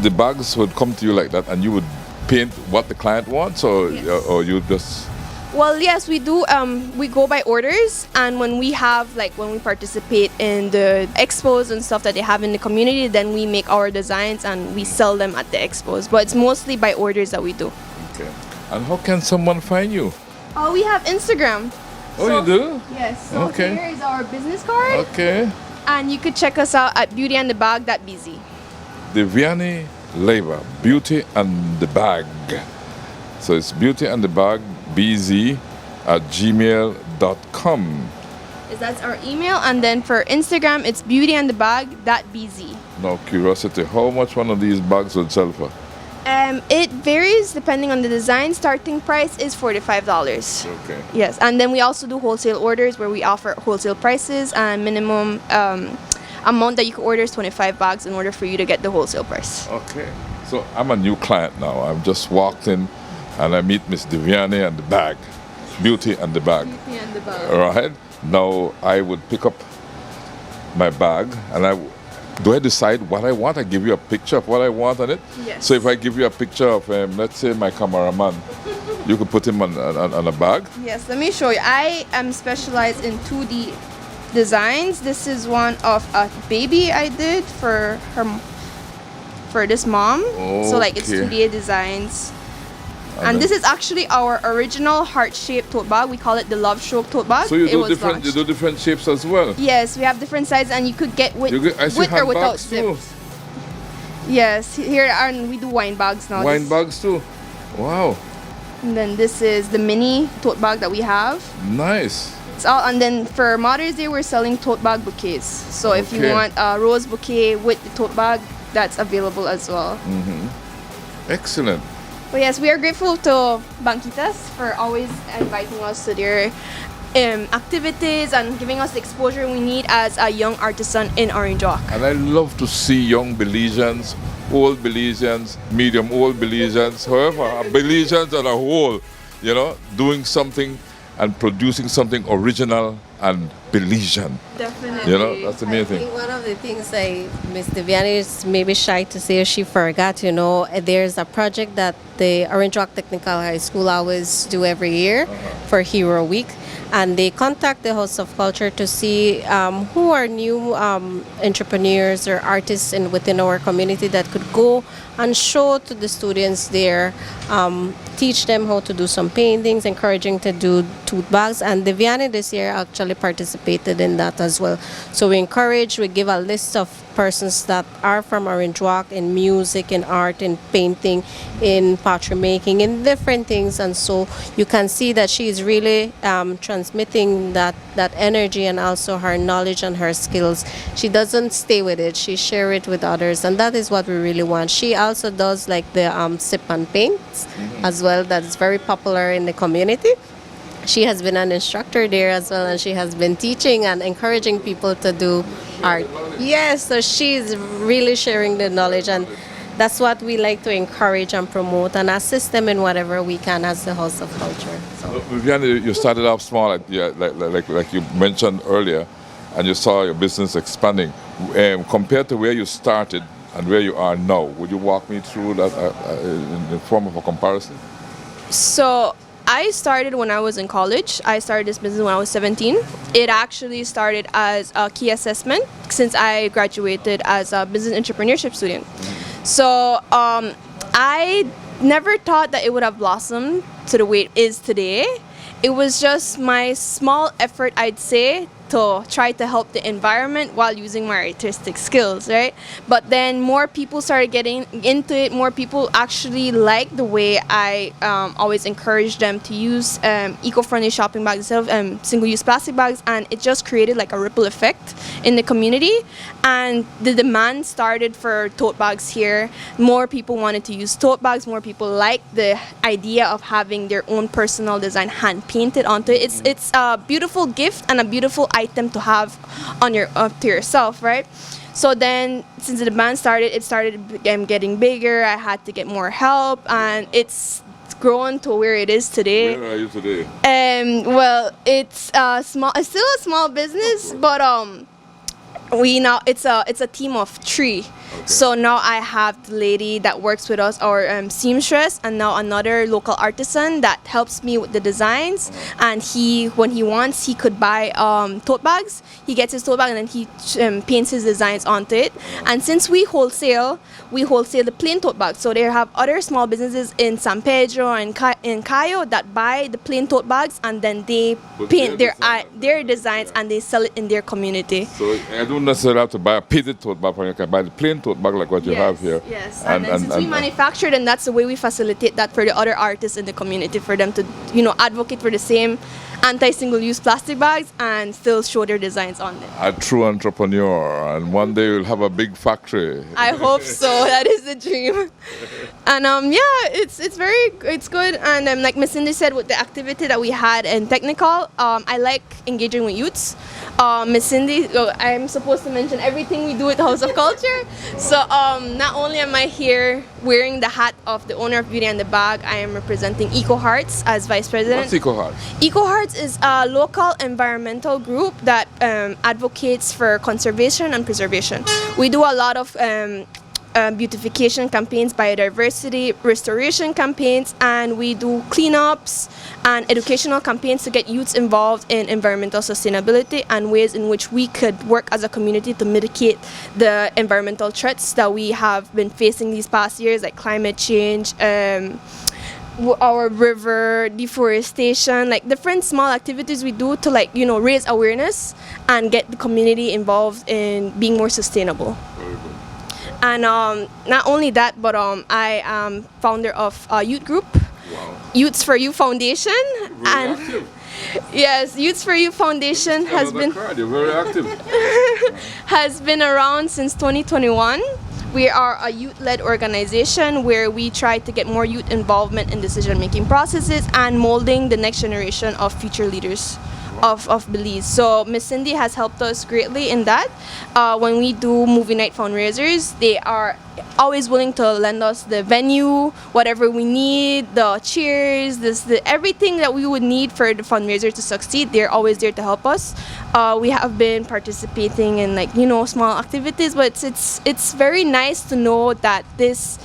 the bags would come to you like that, and you would paint what the client wants, or you just... Well, yes, we do. We go by orders, and when we participate in the expos and stuff that they have in the community, then we make our designs and we sell them at the expos. But it's mostly by orders that we do. Okay. And how can someone find you? Oh, we have Instagram. Oh, you do? Yes. So here is our business card. Okay. And you could check us out at beautyandthebag.bz. Divyani Leva, Beauty and the Bag. So it's Beauty and the Bag bz@gmail.com. That's our email, and then for Instagram it's beautyandthebag.bz. Now, curiosity, how much one of these bags would sell for? It varies depending on the design. Starting price is $45. Okay. Yes, and then we also do wholesale orders where we offer wholesale prices, and minimum amount that you can order is 25 bags in order for you to get the wholesale price. Okay. So I'm a new client now. I've just walked in and I meet Miss Divyani and the bag, Beauty and the Bag. Beauty and the Bag. All right. Now I would pick up my bag, and do I decide what I want? I give you a picture of what I want on it. Yes. So if I give you a picture of, let's say, my cameraman, you could put him on a bag. Yes. Let me show you. I am specialized in 2D designs. This is one of a baby I did for this mom. Okay. So it's 2D designs. And this is actually our original heart-shaped tote bag. We call it the Love Stroke tote bag. So you do different shapes as well? Yes, we have different sizes, and you could get with or without zips. Yes, we do wine bags now. Wine bags too? Wow. And then this is the mini tote bag that we have. Nice. And then for Mother's Day, we're selling tote bag bouquets. So if you want a rose bouquet with the tote bag, that's available as well. Mm-hmm. Excellent. But yes, we are grateful to Banquitas for always inviting us to their activities and giving us the exposure we need as a young artisan in Orange Walk. And I love to see young Belizeans, old Belizeans, medium old Belizeans, however, Belizeans as a whole, doing something and producing something original and Belizean. Definitely. That's the main thing. I think one of the things Ms. Divyani is maybe shy to say, she forgot, there's a project that the Orange Walk Technical High School always do every year for Hero Week. and they contact the House of Culture to see who are new entrepreneurs or artists within our community that could go and show to the students there, teach them how to do some paintings, encouraging to do tote bags. And Deviani this year actually participated in that as well. So we give a list of persons that are from Orange Walk in music, in art, in painting, in pottery making, in different things. And so you can see that she is really transmitting that energy and also her knowledge and her skills. She doesn't stay with it, she shares it with others, and that is what we really want. She also does like the sip and paints as well, that's very popular in the community. She has been an instructor there as well, and she has been teaching and encouraging people to do art. Yes, so she's really sharing the knowledge, and that's what we like to encourage and promote and assist them in whatever we can as the House of Culture. So. Viviane, you started off small, like you mentioned earlier, and you saw your business expanding. Compared to where you started and where you are now, would you walk me through that in the form of a comparison? So I started when I was in college. I started this business when I was 17. It actually started as a key assessment since I graduated as a business entrepreneurship student. So I never thought that it would have blossomed to the way it is today. It was just my small effort, I'd say, to try to help the environment while using my artistic skills, right? But then more people started getting into it. More people actually liked the way I always encourage them to use eco-friendly shopping bags instead of single-use plastic bags, and it just created like a ripple effect in the community. And the demand started for tote bags here. More people wanted to use tote bags. More people liked the idea of having their own personal design hand painted onto it. It's a beautiful gift and a beautiful item to have on to yourself, right? So then, since the demand started, it started getting bigger. I had to get more help, and it's grown to where it is today. Where are you today? Well, it's small. It's still a small business, but it's a team of 3. Okay. So now I have the lady that works with us, our seamstress, and now another local artisan that helps me with the designs. And when he wants, he could buy tote bags. He gets his tote bag and then he paints his designs onto it. And since we wholesale the plain tote bags. So they have other small businesses in San Pedro and in Cayo that buy the plain tote bags, and then they paint their designs and they sell it in their community. So I don't necessarily have to buy a painted tote bag, you can buy the plain tote bag like what you have here. Yes, and since we manufacture, then that's the way we facilitate that for the other artists in the community, for them to advocate for the same anti-single-use plastic bags and still show their designs on them. A true entrepreneur, and one day you'll have a big factory. I hope so. That is the dream. And it's good. And like Miss Cindy said, with the activity that we had in technical, I like engaging with youths. Miss Cindy, I'm supposed to mention everything we do at the House of Culture. So not only am I here wearing the hat of the owner of Beauty and the Bag, I am representing Eco Hearts as vice president. What's Eco Hearts? Eco Hearts is a local environmental group that advocates for conservation and preservation. We do a lot of beautification campaigns, biodiversity restoration campaigns, and we do cleanups and educational campaigns to get youths involved in environmental sustainability and ways in which we could work as a community to mitigate the environmental threats that we have been facing these past years, like climate change, our river deforestation, like different small activities we do to raise awareness and get the community involved in being more sustainable. And not only that, but I am founder of a youth group, Youths for You Foundation. Very active. Yes, Youths for You Foundation has been very active. has been around since 2021. We are a youth-led organization where we try to get more youth involvement in decision-making processes and molding the next generation of future leaders of Belize. So Miss Cindy has helped us greatly in that. When we do movie night fundraisers, they are always willing to lend us the venue, whatever we need, the chairs, everything that we would need for the fundraiser to succeed. They're always there to help us. We have been participating in small activities, but it's very nice to know that this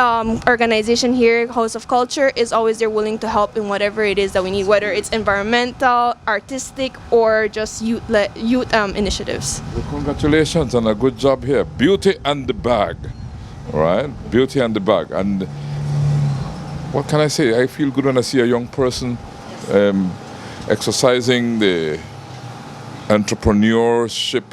organization here, House of Culture, is always there willing to help in whatever it is that we need, whether it's environmental, artistic, or just youth initiatives. Well, congratulations on a good job here. Beauty and the bag, right? Beauty and the bag. And what can I say? I feel good when I see a young person exercising the entrepreneurship,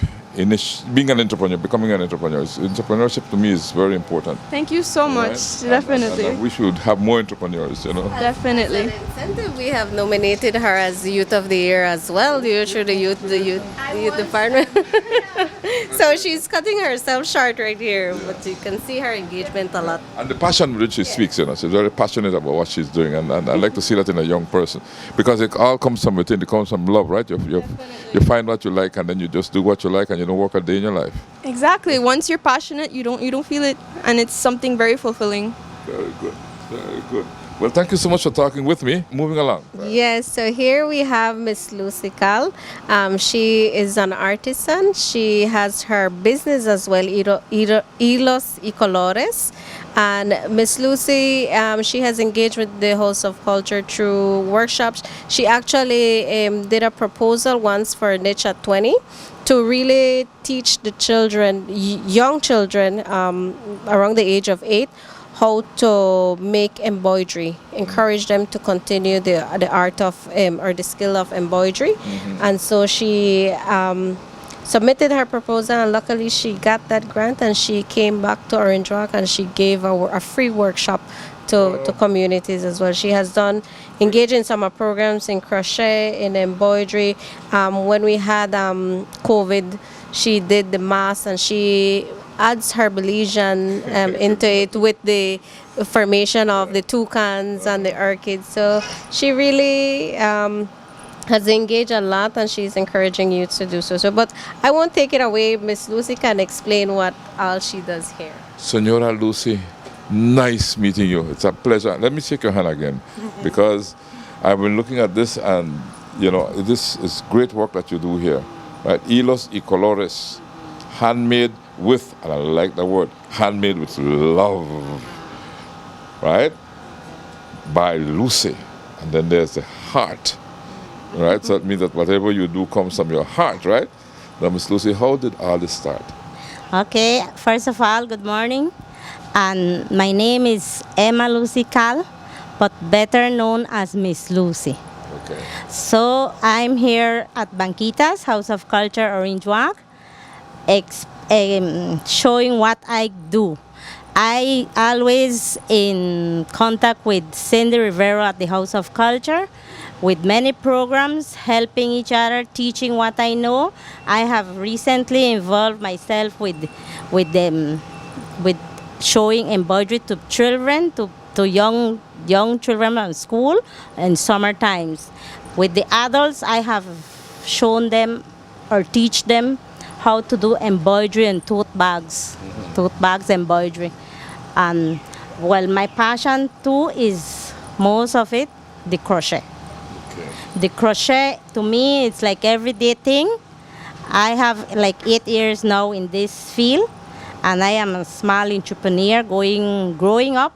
being an entrepreneur, becoming an entrepreneur. Entrepreneurship to me is very important. Thank you so much. Right? Definitely. And we should have more entrepreneurs, you know. Definitely. Incentive, we have nominated her as Youth of the Year as well, through the youth department. So she's cutting herself short right here, but you can see her engagement a lot. And the passion with which she speaks, you know, she's very passionate about what she's doing, and I like to see that in a young person, because it all comes from within. It comes from love, right? You find what you like, and then you just do what you like, and you don't work a day in your life. Exactly. Once you're passionate, you don't feel it, and it's something very fulfilling. Very good, very good. Well, thank you so much for talking with me. Moving along. Yes, so here we have Miss Lucy Cal. She is an artisan. She has her business as well, Hilos y Colores. And Miss Lucy, she has engaged with the House of Culture through workshops. She actually did a proposal once for Niche at 20 to really teach the children, young children around the age of 8, how to make embroidery, encourage them to continue the art of or the skill of embroidery. And so she submitted her proposal, and luckily she got that grant, and she came back to Orange Rock and she gave a free workshop to communities as well. She has engaged in some programs in crochet, in embroidery. When we had COVID, she did the mask, and she adds her Belizean into it with the formation of the toucans and the orchids. So she really has engaged a lot, and she's encouraging you to do so. But I won't take it away. Miss Lucy can explain what all she does here. Senora Lucy, nice meeting you. It's a pleasure. Let me shake your hand again, because I've been looking at this, and you know, this is great work that you do here, right? Hilos y Colores, handmade with, and I like the word, handmade with love, right? By Lucy. And then there's the heart, right? So that means that whatever you do comes from your heart, right? Now, Miss Lucy, how did all this start? Okay, first of all, good morning. And my name is Emma Lucy Cal, but better known as Miss Lucy. Okay. So I'm here at Banquitas House of Culture, Orange Walk, showing what I do. I always in contact with Cindy Rivero at the House of Culture, with many programs, helping each other, teaching what I know. I have recently involved myself with showing embroidery to children, to young children in school and summer times. With the adults, I have shown them or teach them how to do embroidery and tote bags embroidery. And well, my passion too is most of it the crochet. Okay. The crochet to me, it's like everyday thing. I have like 8 years now in this field, and I am a small entrepreneur growing up.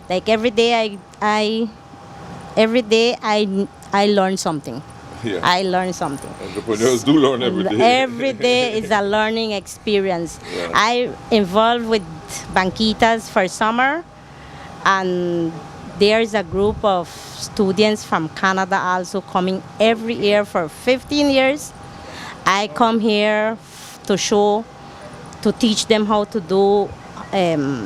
Like every day I learn something. Yeah. I learn something. Entrepreneurs do learn every day. Every day is a learning experience. Yeah. I involved with Banquitas for summer, and there's a group of students from Canada also coming every year for 15 years. I come here to teach them how to do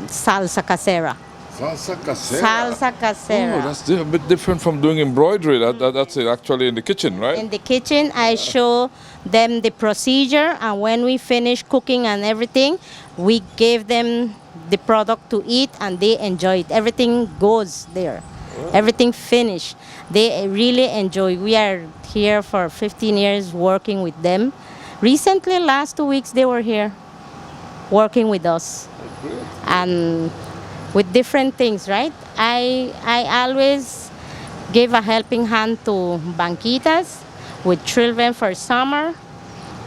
salsa casera. Salsa casera. Salsa casera. Oh, that's a bit different from doing embroidery. That's actually in the kitchen, right? In the kitchen, I show them the procedure, and when we finish cooking and everything, we give them the product to eat, and they enjoy it. Everything goes there. Oh. Everything finished. They really enjoy. We are here for 15 years working with them. Recently, last 2 weeks, they were here working with us. And with different things, right? I always give a helping hand to Banquitas with children for summer,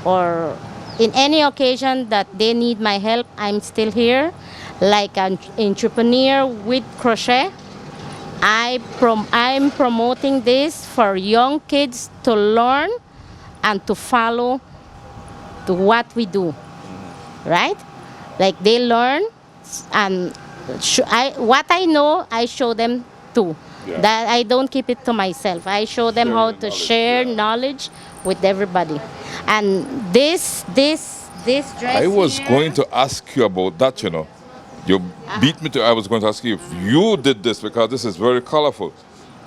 or in any occasion that they need my help, I'm still here. like an entrepreneur with crochet. I'm promoting this for young kids to learn and to follow to what we do, right? Like they learn, and what I know, I show them too. Yeah. That I don't keep it to myself. I show them how to share knowledge with everybody. And this dress I was here, going to ask you about that, you know. You beat me to, I was going to ask you if you did this because this is very colorful.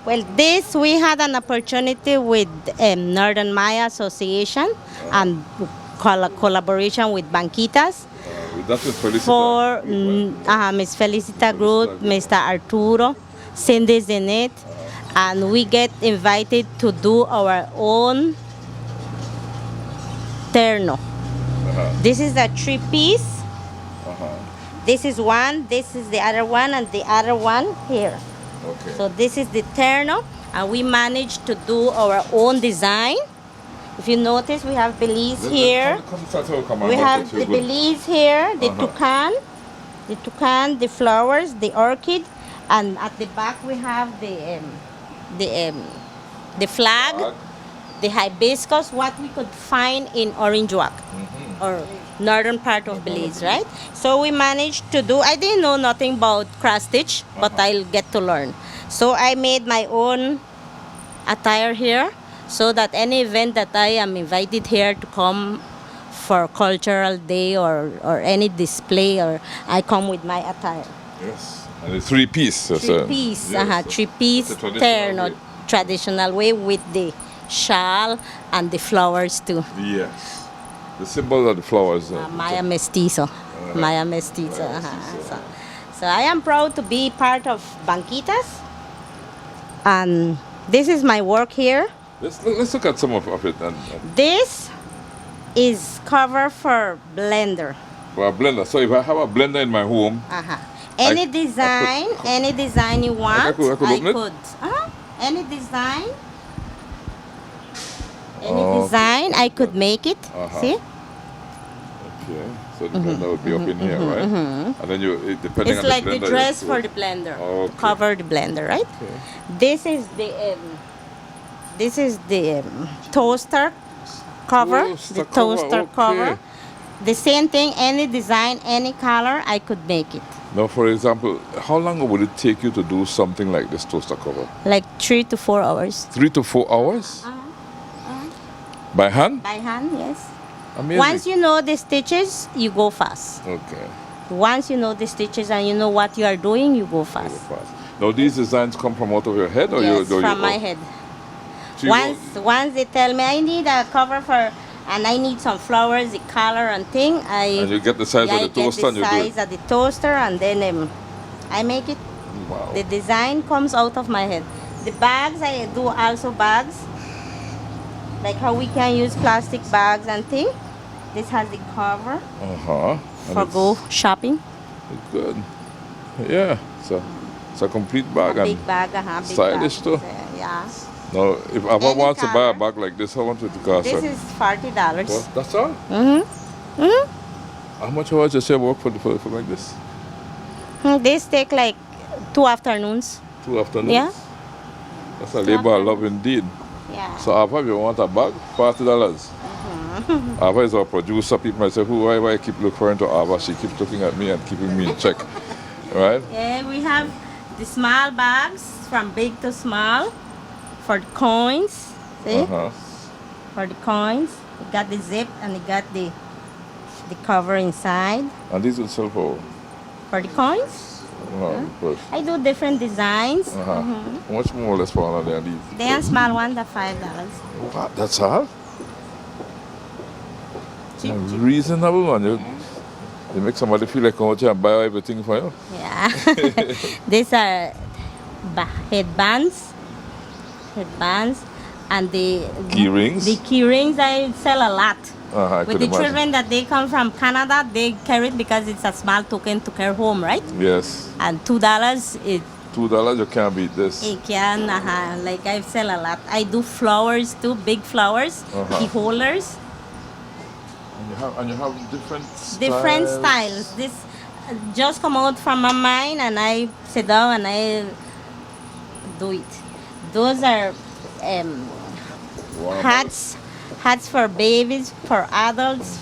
well, this we had an opportunity with Northern Maya Association and collaboration with Banquitas That is Felicita. for Miss Felicita Group, Mr. Arturo, Cindy's in it, and we get invited to do our own terno. This is a 3-piece. This is one, this is the other one, and the other one here. Okay. So this is the terno, and we managed to do our own design. If you notice, we have Belize here. We have the Belize here, the toucan, the flowers, the orchid, and at the back we have the flag, the hibiscus, what we could find in Orange Walk or northern part of Belize, right? So we managed to do. I didn't know nothing about cross stitch, but I'll get to learn. So I made my own attire here, so that any event that I am invited here to come for cultural day or any display, or I come with my attire. Yes. And it's 3-piece. Three-piece, three-piece terno, traditional way with the shawl and the flowers too. Yes. The symbol of the flowers. Maya mestizo. Maya mestizo. So I am proud to be part of Banquitas. And this is my work here. Let's look at some of it. This is cover for blender. For a blender. So if I have a blender in my home, any design you want, I could open it? Any design. Any design, I could make it. See? Okay. So the blender would be up in here, right? And then you, depending it's on like the blender, the dress for the blender. Okay. Cover the blender, right? Okay. This is the toaster cover. The toaster cover. The same thing, any design, any color, I could make it. Now, for example, how long would it take you to do something like this toaster cover? Like 3 to 4 hours. 3 to 4 hours? By hand? By hand, yes. Amazing. Once you know the stitches, you go fast. Okay. Once you know the stitches and you know what you are doing, you go fast. Now, these designs come from out of your head, or yes, you? From my head. Once they tell me I need a cover for, and I need some flowers, the color and thing, and you get the size of the toaster, and you do it. I get the size of the toaster, and then I make it. Wow. The design comes out of my head. The bags, I do also bags. Like how we can use plastic bags and thing. This has the cover for go shopping. Good. Yeah. So it's a complete bag. Big bag, big stylish bag. too. Yeah. Now, if I want to buy a bag like this, how much would it cost? This is $40. Well, that's all? How much hours does your work for like this? This take like 2 afternoons. 2 afternoons? Yeah. That's a labor of love indeed. Yeah. So if you want a bag, $40. Ava is our producer. People might say, why I keep referring to Ava? She keeps looking at me and keeping me in check. Right? Yeah, we have the small bags from big to small for the coins. See? For the coins. You got the zip and you got the cover inside. And these will sell for the coins? I do different designs. How much more or less for one of them? They are small ones, they're $5. What? That's all? Reasonable, man. You make somebody feel like going to buy everything for you. Yeah. These are headbands, and the key rings. The key rings I sell a lot. With the children that they come from Canada, they carry it because it's a small token to carry home, right? Yes. And $2 it. $2, you can't beat this. You can, like I sell a lot. I do flowers too, big flowers, key holders. And you have different styles. Different styles. This just come out from my mind and I sit down and I do it. Those are hats for babies, for adults,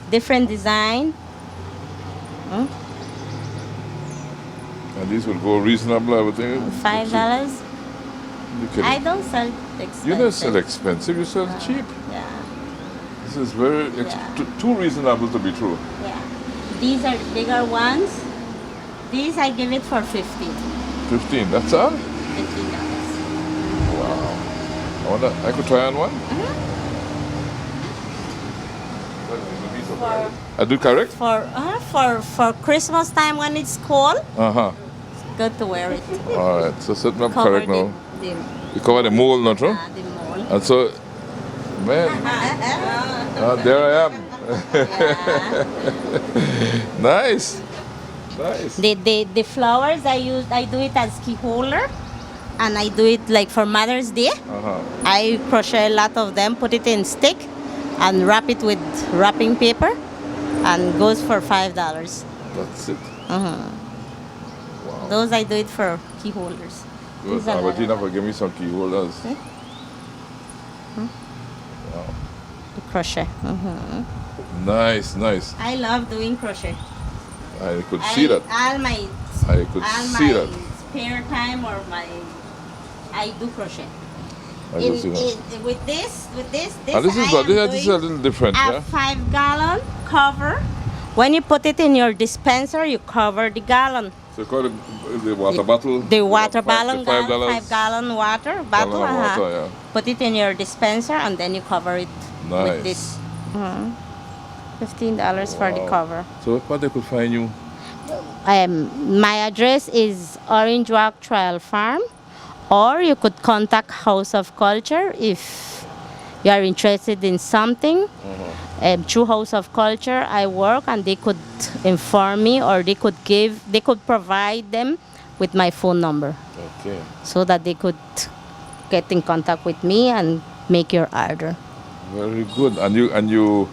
different design. And these will go reasonable, I would think. $5. I don't sell expensive. You don't sell expensive, you sell cheap. Yeah. This is very too reasonable to be true. Yeah. These are bigger ones. These I give it for 15. 15, that's all? $15. Wow. I could try on one? I do correct? For Christmas time when it's cold, it's good to wear it. All right, so set me up Cover correct now. You cover the mole, not true? The mole. And so, man, there I am. Nice. The flowers I do it as key holder, and I do it like for Mother's Day. I crochet a lot of them, put it in stick, and wrap it with wrapping paper, and goes for $5. That's it. Wow. Those I do it for key holders. Good. Albertina, give me some key holders. Wow. The crochet. Nice. I love doing crochet. I could see that. I could see that. Spare time I do crochet. With this this is good. This is a little different. A 5-gallon cover. When you put it in your dispenser, you cover the gallon. So call it the water bottle. The water bottle, $5. 5-gallon water bottle. Water, yeah. Put it in your dispenser and then you cover it with this. $15 for the cover. So what they could find you? My address is Orange Walk Trial Farm, or you could contact House of Culture if you are interested in something. Through House of Culture, I work, and they could inform me, or they could provide them with my phone number. Okay. So that they could get in contact with me and make your order. Very good. And you,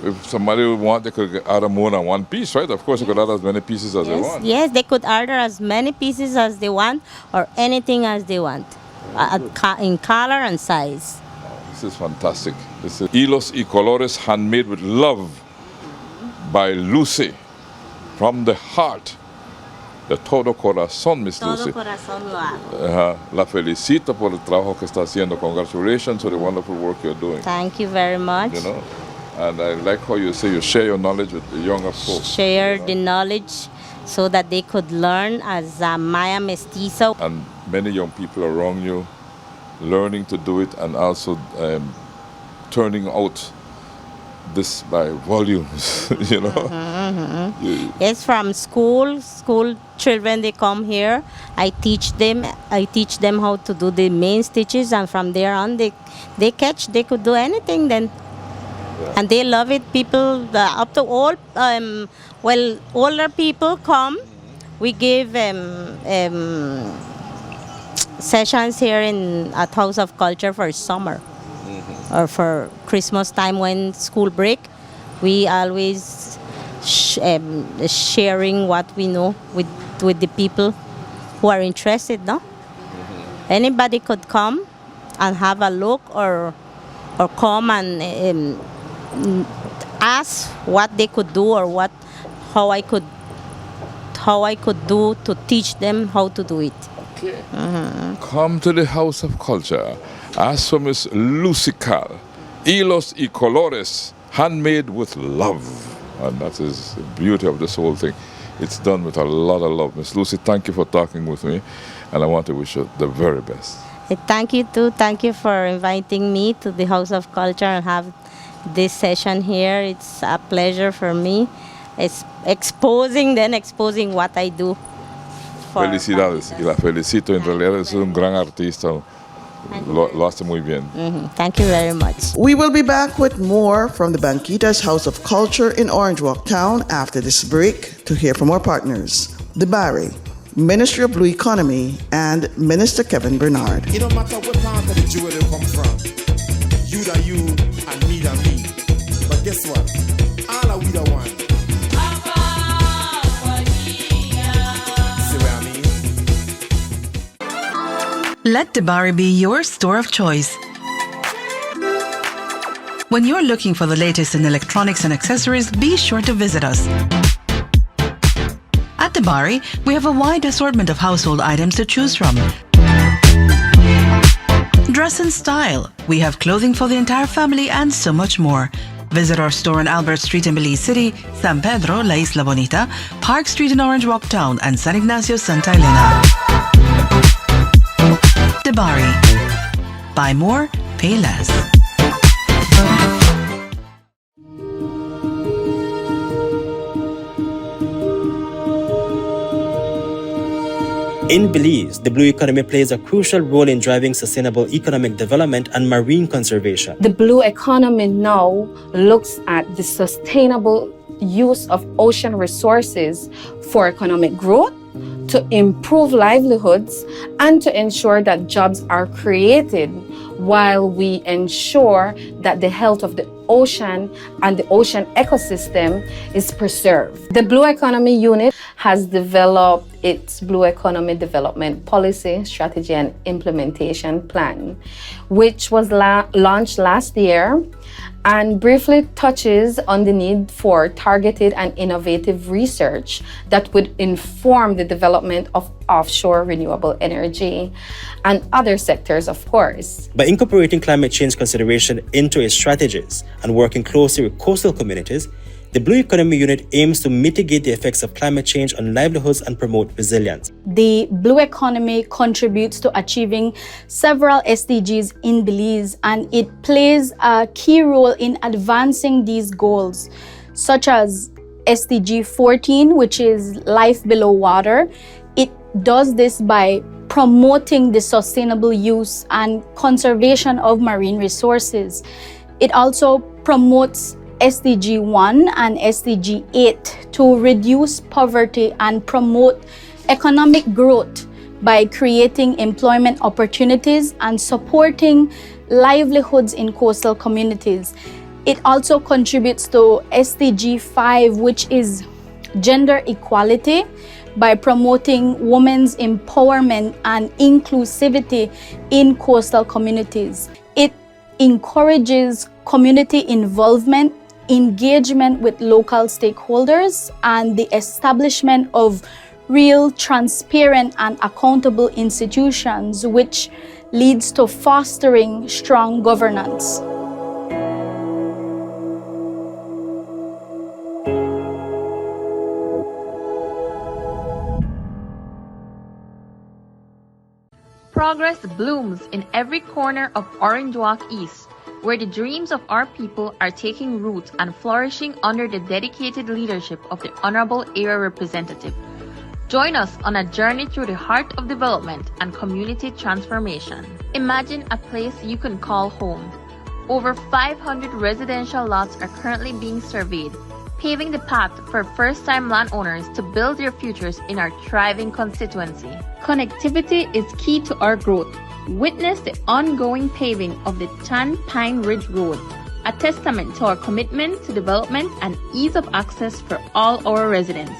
if somebody would want, they could order more than one piece, right? Of course, they could order as many pieces as they want. Yes, they could order as many pieces as they want, or anything as they want, in color and size. This is fantastic. This is Hilos y Colores, handmade with love, by Lucy, from the heart. De todo corazón, Miss Lucy. Todo corazón lo hago. La felicito por el trabajo que está haciendo. Congratulations for the wonderful work you're doing. Thank you very much. You know, and I like how you say you share your knowledge with the younger folks. Share the knowledge so that they could learn as a Maya mestizo. And many young people around you learning to do it, and also turning out this by volumes, you know. Yes, from school children, they come here. I teach them how to do the main stitches, and from there on they could do anything then. Yeah. And they love it. People up to all older people come. We give sessions here at House of Culture for summer. Or for Christmas time when school break, we always sharing what we know with the people who are interested. No, anybody could come and have a look, or come and ask what they could do, or how I could do to teach them how to do it. Okay. Come to the House of Culture. Ask for Miss Lucy Cal. Hilos y Colores, handmade with love. And that is the beauty of this whole thing. It's done with a lot of love. Miss Lucy, thank you for talking with me. And I want to wish you the very best. Thank you too. Thank you for inviting me to the House of Culture and have this session here. It's a pleasure for me. It's exposing what I do. Felicidades. Y la felicito. En realidad es un gran artista. Lo hace muy bien. Thank you very much. We will be back with more from the Banquitas House of Culture in Orange Walk Town after this break to hear from our partners, the Barry, Ministry of Blue Economy, and Minister Kevin Bernard. It don't matter what part of the jewel you come from. You da you and me da me. But guess what? All are we the one. Let Debari be your store of choice. When you're looking for the latest in electronics and accessories, be sure to visit us. At Debari, we have a wide assortment of household items to choose from. Dress in style. We have clothing for the entire family and so much more. Visit our store on Albert Street in Belize City, San Pedro, La Isla Bonita, Park Street in Orange Walk Town, and San Ignacio, Santa Elena. Debari. Buy more, pay less. In Belize, the blue economy plays a crucial role in driving sustainable economic development and marine conservation. The blue economy now looks at the sustainable use of ocean resources for economic growth, to improve livelihoods, and to ensure that jobs are created while we ensure that the health of the ocean and the ocean ecosystem is preserved. The Blue Economy Unit has developed its Blue Economy Development Policy, Strategy and Implementation Plan, which was launched last year and briefly touches on the need for targeted and innovative research that would inform the development of offshore renewable energy and other sectors, of course. By incorporating climate change consideration into its strategies and working closely with coastal communities, the Blue Economy Unit aims to mitigate the effects of climate change on livelihoods and promote resilience. The blue economy contributes to achieving several SDGs in Belize, and it plays a key role in advancing these goals, such as SDG 14, which is life below water. It does this by promoting the sustainable use and conservation of marine resources. It also promotes SDG 1 and SDG 8 to reduce poverty and promote economic growth by creating employment opportunities and supporting livelihoods in coastal communities. It also contributes to SDG 5, which is gender equality, by promoting women's empowerment and inclusivity in coastal communities. It encourages community involvement, engagement with local stakeholders, and the establishment of real, transparent, and accountable institutions, which leads to fostering strong governance. Progress blooms in every corner of Orange Walk East, where the dreams of our people are taking root and flourishing under the dedicated leadership of the Honorable Area Representative. Join us on a journey through the heart of development and community transformation. Imagine a place you can call home. Over 500 residential lots are currently being surveyed, paving the path for first-time landowners to build their futures in our thriving constituency. Connectivity is key to our growth. Witness the ongoing paving of the Chan Pine Ridge Road, a testament to our commitment to development and ease of access for all our residents.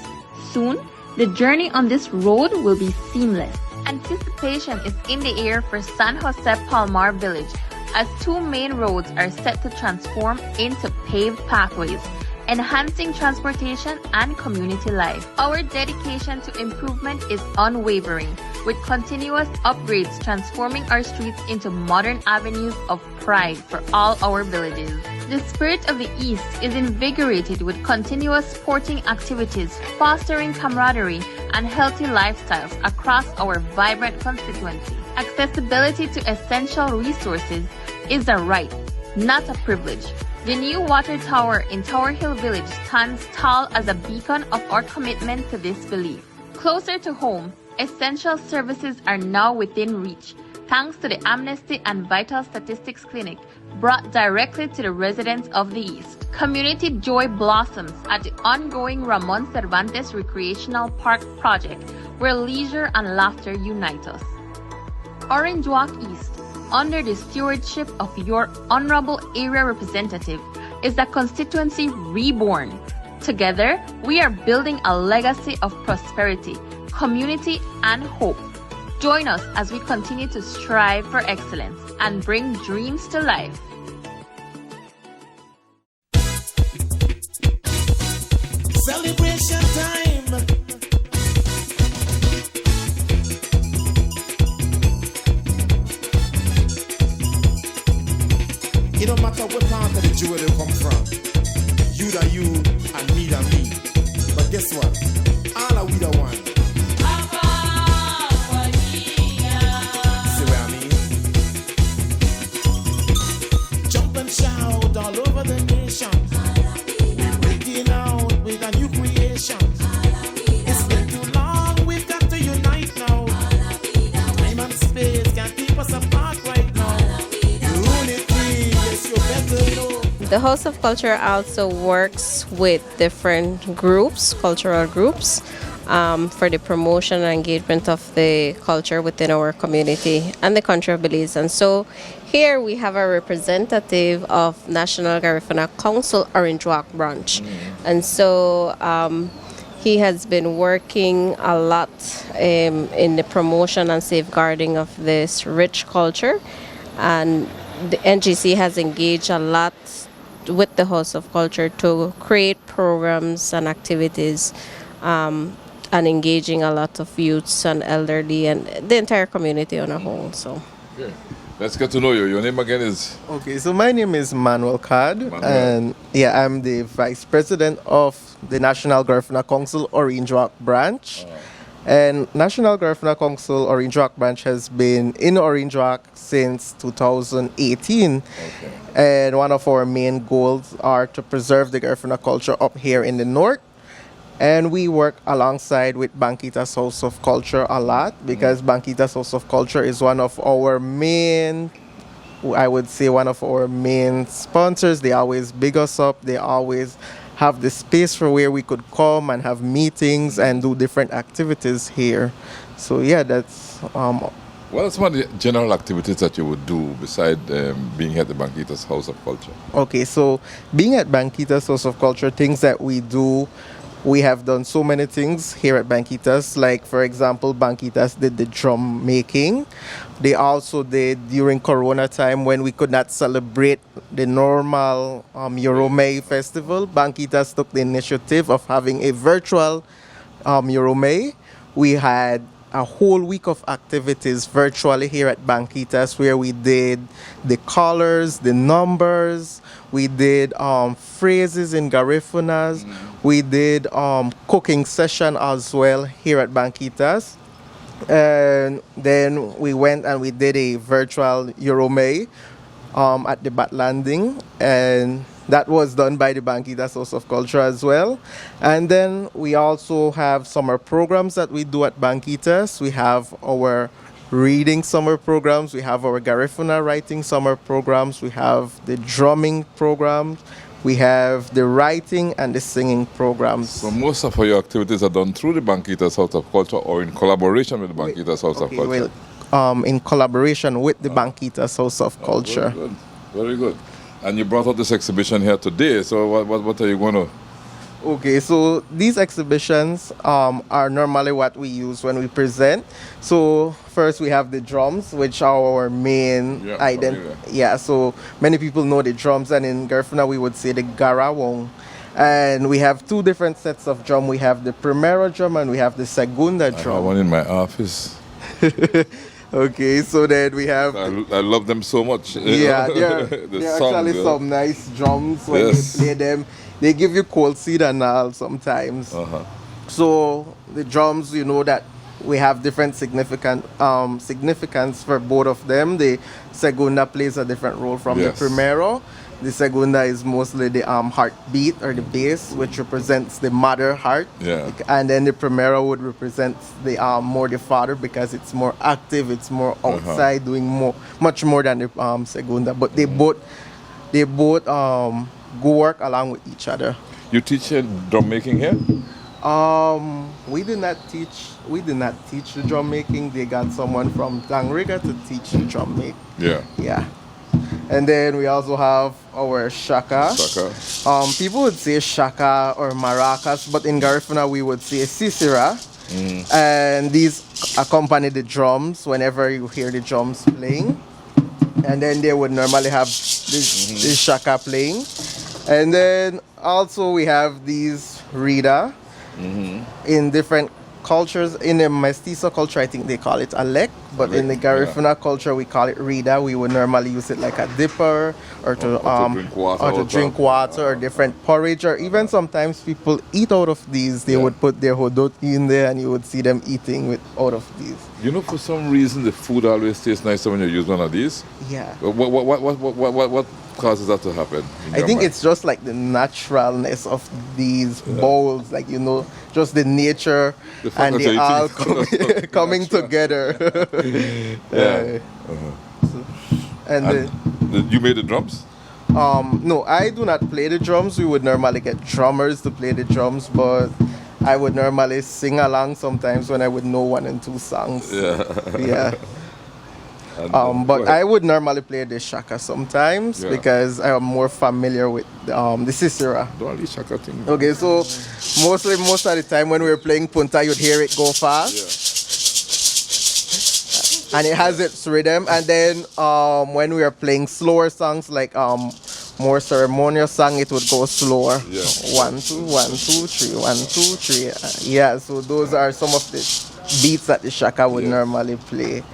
Soon, the journey on this road will be seamless. Anticipation is in the air for San Jose Palmar Village, as two main roads are set to transform into paved pathways, enhancing transportation and community life. Our dedication to improvement is unwavering, with continuous upgrades transforming our streets into modern avenues of pride for all our villages. The spirit of the East is invigorated with continuous sporting activities, fostering camaraderie and healthy lifestyles across our vibrant constituency. Accessibility to essential resources is a right, not a privilege. The new water tower in Tower Hill Village stands tall as a beacon of our commitment to this belief. Closer to home, essential services are now within reach, thanks to the Amnesty and Vital Statistics Clinic brought directly to the residents of the East. Community joy blossoms at the ongoing Ramon Cervantes Recreational Park project, where leisure and laughter unite us. Orange Walk East, under the stewardship of your Honorable Area Representative, is a constituency reborn. Together, we are building a legacy of prosperity, community, and hope. Join us as we continue to strive for excellence and bring dreams to life. Celebration time. It don't matter what part of the jewel they come from. You da you and me da me. But guess what? All are we the one. See what I mean? Jump and shout all over the nation. We're breaking out with a new creation. It's been too long, we've got to unite now. Time and space can't keep us apart right now. Unity, yes, you better know. The House of Culture also works with different groups, cultural groups, for the promotion and engagement of the culture within our community and the country of Belize. And so here we have a representative of National Garifuna Council Orange Walk branch. And so he has been working a lot in the promotion and safeguarding of this rich culture. And the NGC has engaged a lot with the House of Culture to create programs and activities and engaging a lot of youths and elderly and the entire community on a whole. So, Okay. Let's get to know you. Your name again is? Okay, so my name is Manuel Card, and yeah, I'm the Vice President of the National Garifuna Council Orange Walk branch. And National Garifuna Council Orange Walk branch has been in Orange Walk since 2018. Okay. And one of our main goals are to preserve the Garifuna culture up here in the north. And we work alongside with Banquitas House of Culture a lot because Banquitas House of Culture is one of our main, I would say one of our main sponsors. They always big us up. They always have the space for where we could come and have meetings and do different activities here. So yeah, that's What are some of the general activities that you would do beside being here at the Banquitas House of Culture? Okay, so being at Banquitas House of Culture, things that we do, we have done so many things here at Banquitas. Like, for example, Banquitas did the drum making. They also did, during Corona time, when we could not celebrate the normal Yorome festival, Banquitas took the initiative of having a virtual Yorome. We had a whole week of activities virtually here at Banquitas where we did the colors, the numbers, we did phrases in Garifunas, we did cooking session as well here at Banquitas. And then we went and we did a virtual Yorome at the Bat Landing, and that was done by the Banquitas House of Culture as well. And then we also have summer programs that we do at Banquitas. We have our reading summer programs, we have our Garifuna writing summer programs, we have the drumming programs, we have the writing and the singing programs. So most of your activities are done through the Banquitas House of Culture or in collaboration with the Banquitas House of Culture? Well, in collaboration with the Banquitas House of Culture. Very good. Very good. And you brought out this exhibition here today, so what are you going to... Okay, so these exhibitions are normally what we use when we present. So first we have the drums, which are our main identity. Yeah, so many people know the drums, and in Garifuna we would say the garawong. And we have two different sets of drum. We have the primero drum and we have the segunda drum. I have one in my office. Okay, so then we have... I love them so much. Yeah, they're actually some nice drums when you play them. They give you cold seed and all sometimes. So the drums, you know that we have different significance for both of them. The segunda plays a different role from the primero. The segunda is mostly the heartbeat or the bass, which represents the mother heart. Yeah. And then the primero would represent the more the father, because it's more active, it's more outside, doing much more than the segunda. But they both go work along with each other. You teach drum making here? We did not teach the drum making. They got someone from Tangriga to teach the drum make. Yeah. And then we also have our shaka. People would say shaka or maracas, but in Garifuna we would say sisira. And these accompany the drums whenever you hear the drums playing. And then they would normally have this shaka playing. And then also we have these rida in different cultures. In the mestizo culture, I think they call it alek, but in the Garifuna culture, we call it rida. We would normally use it like a dipper or to drink water or different porridge, or even sometimes people eat out of these. They would put their hodoti in there, and you would see them eating out of these. You know, for some reason, the food always tastes nicer when you use one of these. Yeah. What causes that to happen? I think it's just like the naturalness of these bowls, like, you know, just the nature and they all coming together. And you made the drums? No, I do not play the drums. We would normally get drummers to play the drums, but I would normally sing along sometimes when I would know 1 and 2 songs. Yeah. But I would normally play the shaka sometimes because I am more familiar with the sisira. Don't leave shaka thing. Okay, so most of the time when we were playing punta, you'd hear it go fast. And it has its rhythm. And then when we are playing slower songs, like more ceremonial song, it would go slower. 1 2 1 2 3 1 2 3. Yeah, so those are some of the beats that the shaka would normally play.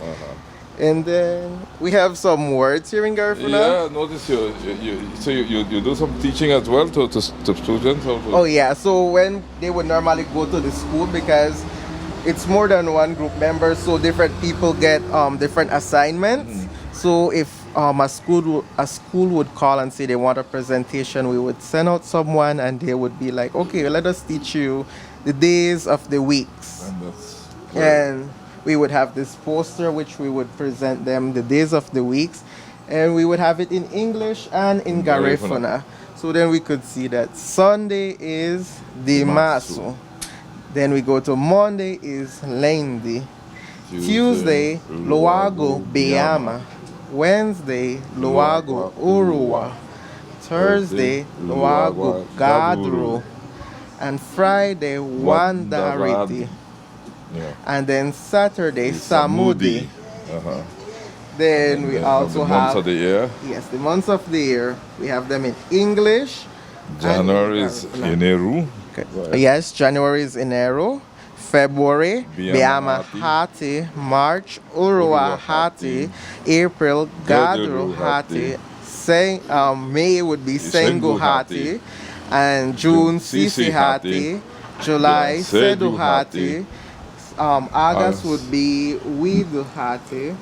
And then we have some words here in Garifuna. Yeah, notice you do some teaching as well to students. Oh yeah, so when they would normally go to the school, because it's more than one group member, so different people get different assignments. So if a school would call and say they want a presentation, we would send out someone and they would be like, okay, let us teach you the days of the weeks. And we would have this poster which we would present them the days of the weeks, and we would have it in English and in Garifuna. So then we could see that Sunday is Dimasu. Then we go to Monday is Lendi. Tuesday, Luago Biama. Wednesday, Luago Urua. Thursday, Luago Gadru. And Friday, Wandariti. And then Saturday, Samudi. Then we also have months of the year. Yes, the months of the year. We have them in English. January is Ineru. Yes, January is Enero. February, Biama Hati. March, Urua Hati. April, Gadru Hati. May would be Sengu Hati. And June, Sisi Hati. July, Sedu Hati. August would be Widu Hati.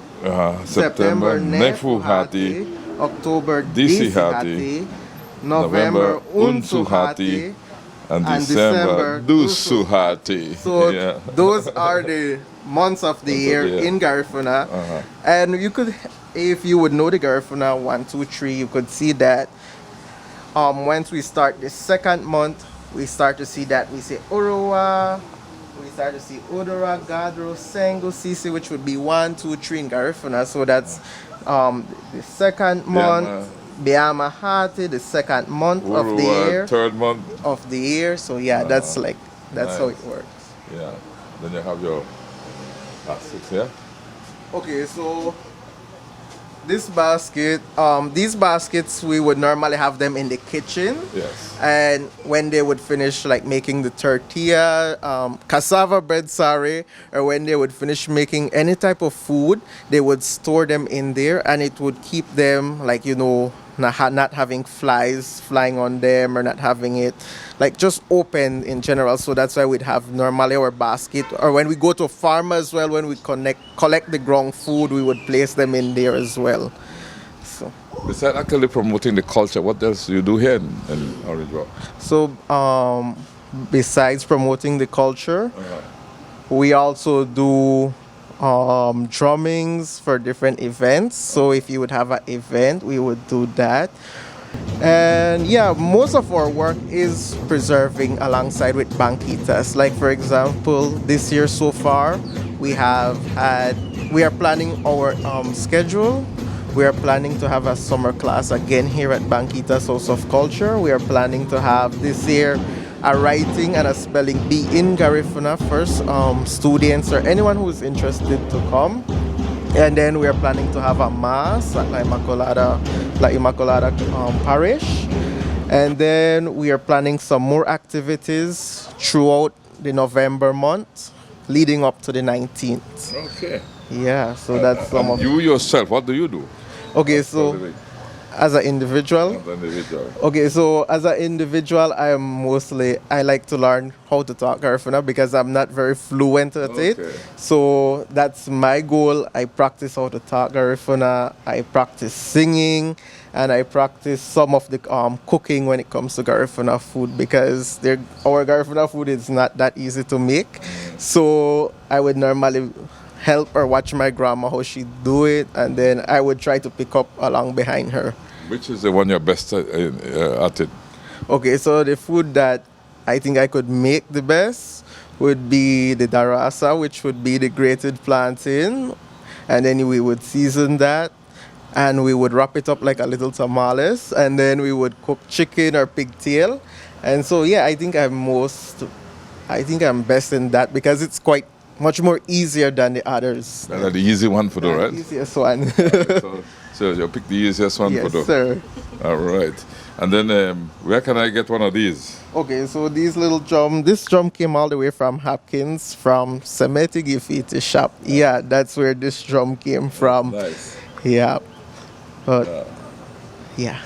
September, Nefu Hati. October, Disi Hati. November, Unsu Hati. And December, Dusu Hati. So those are the months of the year in Garifuna. And you could, if you would know the Garifuna 1, 2, 3, you could see that once we start the second month, we start to see that we say Urua. We start to see Udora, Gadro, Sengu, Sisi, which would be 1, 2, 3 in Garifuna. So that's the second month. Biama Hati, the second month Urua, of the year. Third month of the year. So yeah, that's nice. How it works. Yeah. Then you have your baskets, yeah? Okay, so this basket, these baskets, we would normally have them in the kitchen. Yes. And when they would finish like making the tortilla, cassava bread, sorry, or when they would finish making any type of food, they would store them in there, and it would keep them like, you know, not having flies flying on them, or not having it like just open in general. So that's why we'd have normally our basket, or when we go to a farm as well, when we collect the ground food, we would place them in there as well. So besides actually promoting the culture, what else do you do here in Orange Walk? So besides promoting the culture, we also do drummings for different events. So if you would have an event, we would do that. And yeah, most of our work is preserving alongside with Banquitas. Like for example, this year so far, we are planning our schedule. We are planning to have a summer class again here at Banquitas House of Culture. We are planning to have this year a writing and a spelling bee in Garifuna first. Students or anyone who is interested to come. And then we are planning to have a mass at La Immaculada Parish. And then we are planning some more activities throughout the November month, leading up to the 19th. Okay. Yeah, so that's some of. You yourself, what do you do? Okay, so as an individual. Okay, so as an individual, I like to learn how to talk Garifuna because I'm not very fluent at it. So that's my goal. I practice how to talk Garifuna. I practice singing, and I practice some of the cooking when it comes to Garifuna food because our Garifuna food is not that easy to make. So I would normally help or watch my grandma how she do it, and then I would try to pick up along behind her. Which is the one you're best at it? Okay, so the food that I think I could make the best would be the darasa, which would be the grated plantain, and then we would season that, and we would wrap it up like a little tamales, and then we would cook chicken or pigtail. And so yeah, I think I'm best in that because it's quite much more easier than the others. That's the easy one for the right? The easiest one. So you pick the easiest one for the. Yes, sir. All right. And then where can I get one of these? Okay, so this drum came all the way from Hopkins, from Semitic Ifiti shop. Yeah, that's where this drum came from. Nice. Yeah. But yeah.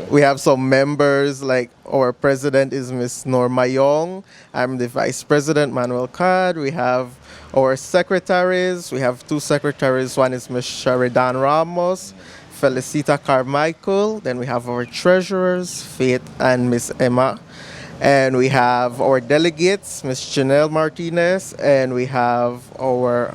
We have some members, like our president is Miss Norma Young. I'm the vice president, Manuel Card. We have our secretaries. We have two secretaries. One is Miss Sheridan Ramos, Felicita Carmichael. Then we have our treasurers, Faith and Miss Emma. And we have our delegates, Miss Janelle Martinez. And we have our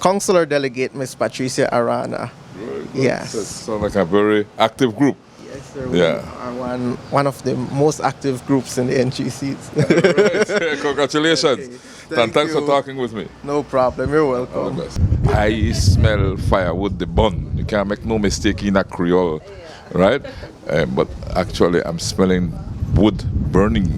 consular delegate, Miss Patricia Arana. Right. Yes. That sounds like a very active group. Yes, sir. Yeah. We are one of the most active groups in the NGCs. Right. Congratulations. Okay. Thanks for talking with me. No problem. You're welcome. I smell firewood, the bun. You can't make no mistake in a Creole, right? But actually, I'm smelling wood burning,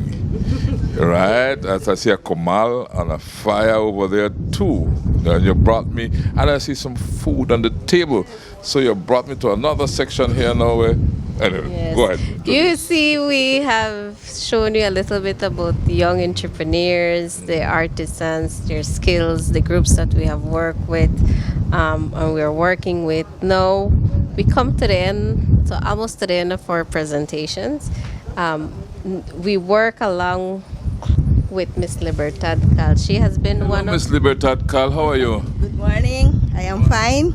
right? As I see a comal and a fire over there too. And you brought me, and I see some food on the table. So you brought me to another section here now. Anyway, Yes. go ahead. You see, we have shown you a little bit about the young entrepreneurs, the artisans, their skills, the groups that we have worked with, and we're working with. Now, we come to the end, so almost to the end of our presentations. We work along with Miss Libertad Cal. She has been one of... Miss Libertad Cal, how are you? Good morning. I am fine.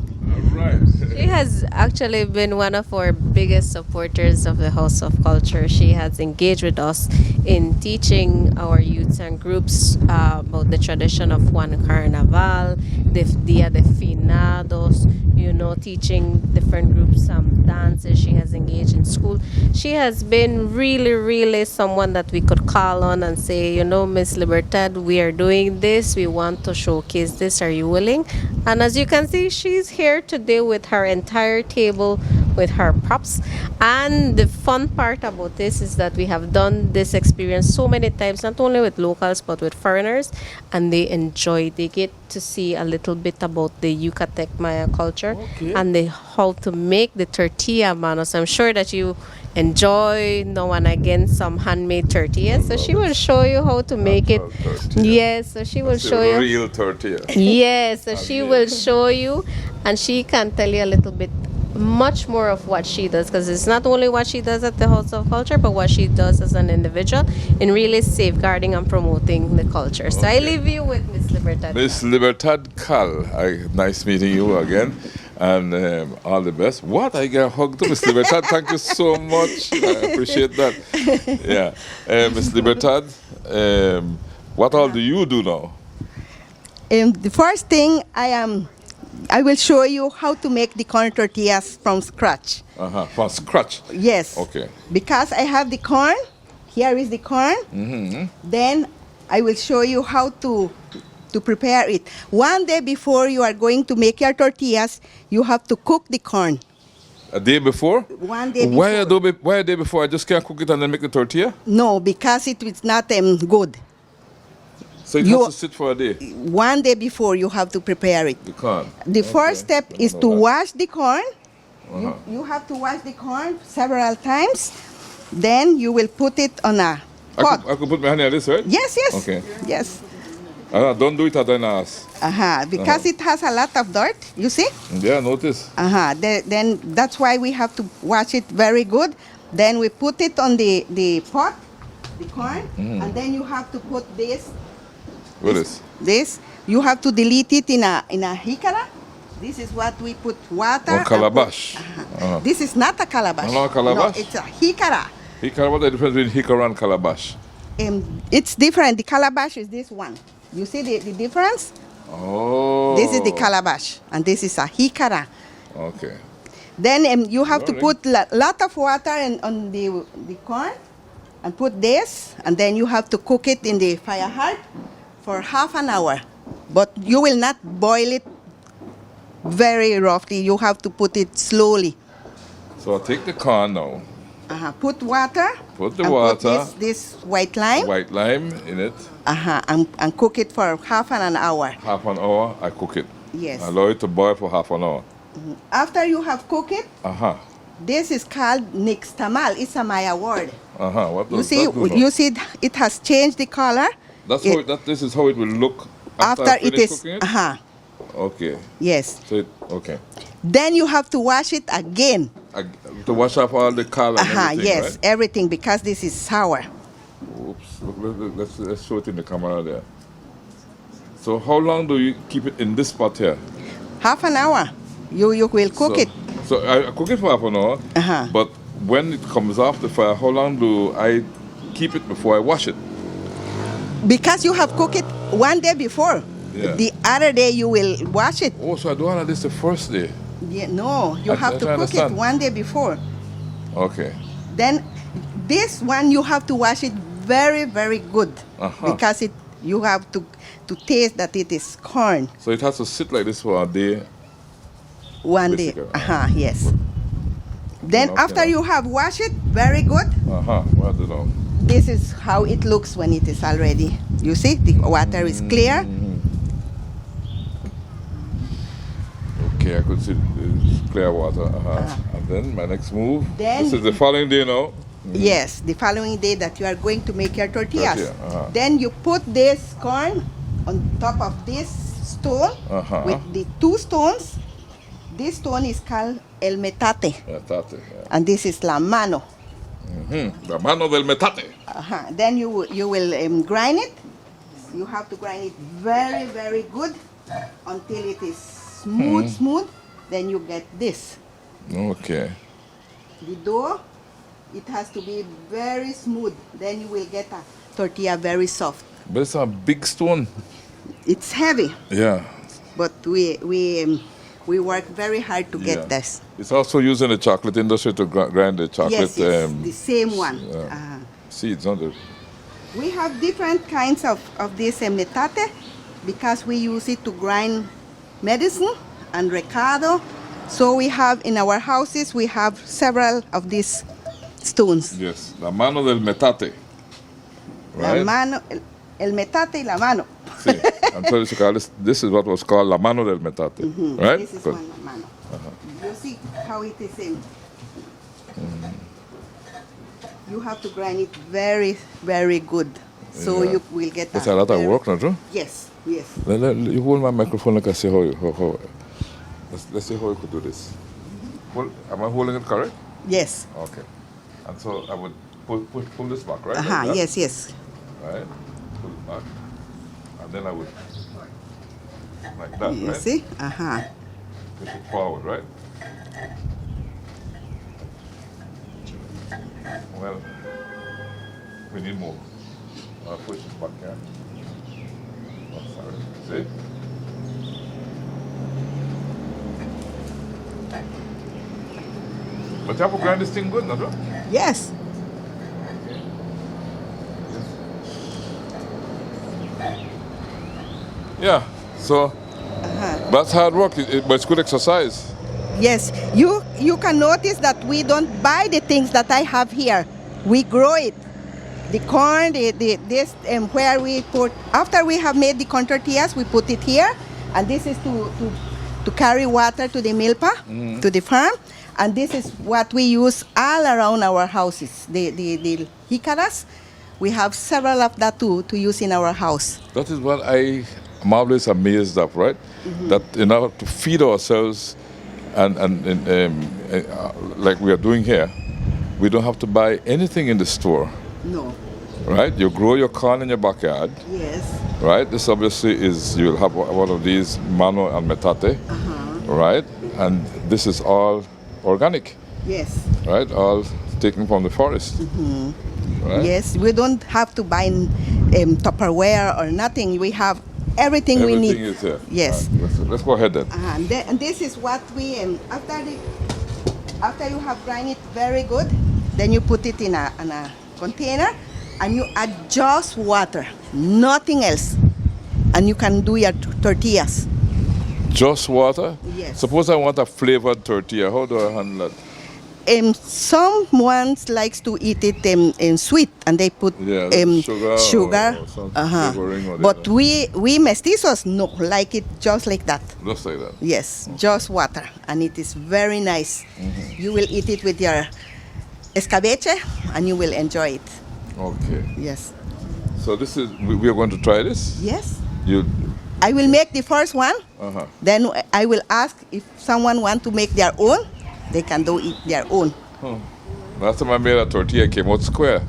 Right. She has actually been one of our biggest supporters of the House of Culture. She has engaged with us in teaching our youths and groups about the tradition of Juan Carnaval, the Dia de Finados, teaching different groups dances. She has engaged in school. She has been really, really someone that we could call on and say, Miss Libertad, we are doing this. We want to showcase this. Are you willing? And as you can see, she's here today with her entire table with her props. And the fun part about this is that we have done this experience so many times, not only with locals but with foreigners, and they enjoy. They get to see a little bit about the Yucatec Maya culture and how to make the tortilla manos. I'm sure that you enjoy now and again some handmade tortillas. So she will show you how to make it. Yes, so she will show you. Real tortilla. Yes, so she will show you, and she can tell you a little bit much more of what she does, because it's not only what she does at the House of Culture, but what she does as an individual in really safeguarding and promoting the culture. So I leave you with Miss Libertad. Miss Libertad Cal, nice meeting you again, and all the best. What? I get hugged to Miss Libertad. Thank you so much. I appreciate that. Yeah. Miss Libertad, what all do you do now? The first thing I will show you how to make the corn tortillas from scratch. From scratch? Yes. Okay. Because I have the corn. Here is the corn. Mm-hmm. Then I will show you how to prepare it. One day before you are going to make your tortillas, you have to cook the corn. A day before? One day Why a day before? I just can't cook it and then make the tortilla? No, because it is not good. So it has to sit for a day? One day before you have to prepare it. The corn? The first step is to wash the corn. Uh-huh. You have to wash the corn several times. Then you will put it on a pot. I could put my hand on this, right? Yes, yes. Okay. Yes. Don't do it at an ass. Because it has a lot of dirt, you see? Yeah, notice. Then that's why we have to wash it very good. Then we put it on the pot, the corn, and then you have to put this. What is? This. You have to delete it in a jicara. This is what we put water. Or calabash. This is not a calabash. No, calabash? No, it's a jicara. Jicara, what is the difference between jicara and calabash? It's different. The calabash is this one. You see the difference? Oh. This is the calabash, and this is a jicara. Okay. Then you have to put a lot of water on the corn, and put this, and then you have to cook it in the fire heart for half an hour. But you will not boil it very roughly. You have to put it slowly. So I'll take the corn now. Put water. Put the water. Put this white lime. White lime in it. And cook it for half an hour. Half an hour, I cook it. Yes. Allow it to boil for half an hour. After you have cooked it, this is called nixtamal. It's a Maya word. What does you see, that do now? you see, it has changed the color. This is how it will look after it is. cooking it? Okay. Yes. So okay. Then you have to wash it again. To wash off all the color and everything, yes, right? everything, because this is sour. Oops. Let's show it in the camera there. So how long do you keep it in this pot here? Half an hour. You will cook it. So I cook it for half an hour. But when it comes off the fire, how long do I keep it before I wash it? Because you have cooked it one day before. Yeah. The other day you will wash it. Oh, so I do all of this the first day? Yeah, no, you have to cook it one day before. Okay. Then this one you have to wash it very, very good. Because you have to taste that it is corn. So it has to sit like this for a day? One day. Yes. Then after you have washed it very good, well done. This is how it looks when it is already. You see, the water is clear. Okay, I could see it's clear water. And then my next move. This is the following day now. Yes, the following day that you are going to make your tortillas. Tortilla, Then you put this corn on top of this stone with the two stones. This stone is called el metate. And this is la mano. La mano del metate. Then you will grind it. You have to grind it very, very good until it is smooth. Then you get this. Okay. The dough, it has to be very smooth. Then you will get a tortilla very soft. But it's a big stone. It's heavy. Yeah. But we work very hard to get this. It's also used in the chocolate industry to grind the chocolate. Yes, the same one. Seeds, not the... We have different kinds of this metate because we use it to grind medicine and recado. So we have in our houses, we have several of these stones. Yes, la mano del metate. Right? La mano, el metate y la mano. Sí. And so this is what was called la mano del metate. Right? This is one la mano. You see how it is in. You have to grind it very, very good. So you will get It's a lot of work, not true? Yes, yes. You hold my microphone like I see how let's see how you could do this. Am I holding it correct? Yes. Okay. And so I would pull this back, right? Like yes, yes. Right? Pull it back. And then I would, like that, You right? see? Push it forward, right? Well, we need more. I'll push it back here. Oh, sorry. See? But you have to grind this thing good, not true? Yes. Yeah, so that's hard work, but it's good exercise. Yes, you can notice that we don't buy the things that I have here. We grow it. The corn, this, and where we put, after we have made the corn tortillas, we put it here, and this is to carry water to the milpa, to the farm, and this is what we use all around our houses. The jicaras, we have several of that to use in our house. That is what I am always amazed of, right? That in order to feed ourselves, and like we are doing here, we don't have to buy anything in the store. No. Right? You grow your corn in your backyard. Yes. Right? This obviously is, you'll have one of these, mano and metate. Right? And this is all organic. Yes. Right? All taken from the forest. Right? Yes, we don't have to buy Tupperware or nothing. We have everything we need. Everything is here. Yes. Right, let's go ahead then. And this is what we, after you have grind it very good, then you put it in a container and you add just water, nothing else. And you can do your tortillas. Just water? Yes. Suppose I want a flavored tortilla. How do I handle that? Someone likes to eat it in sweet, and they put sugar. Or some flavoring or But we mestizos no like it just like that. Just like that. Yes, just water, and it is very nice. You will eat it with your escabeche, and you will enjoy it. Okay. Yes. So this is, we are going to try this? Yes. You. I will make the first one. Then I will ask if someone want to make their own. They can do it their own. Last time I made a tortilla, it came out square.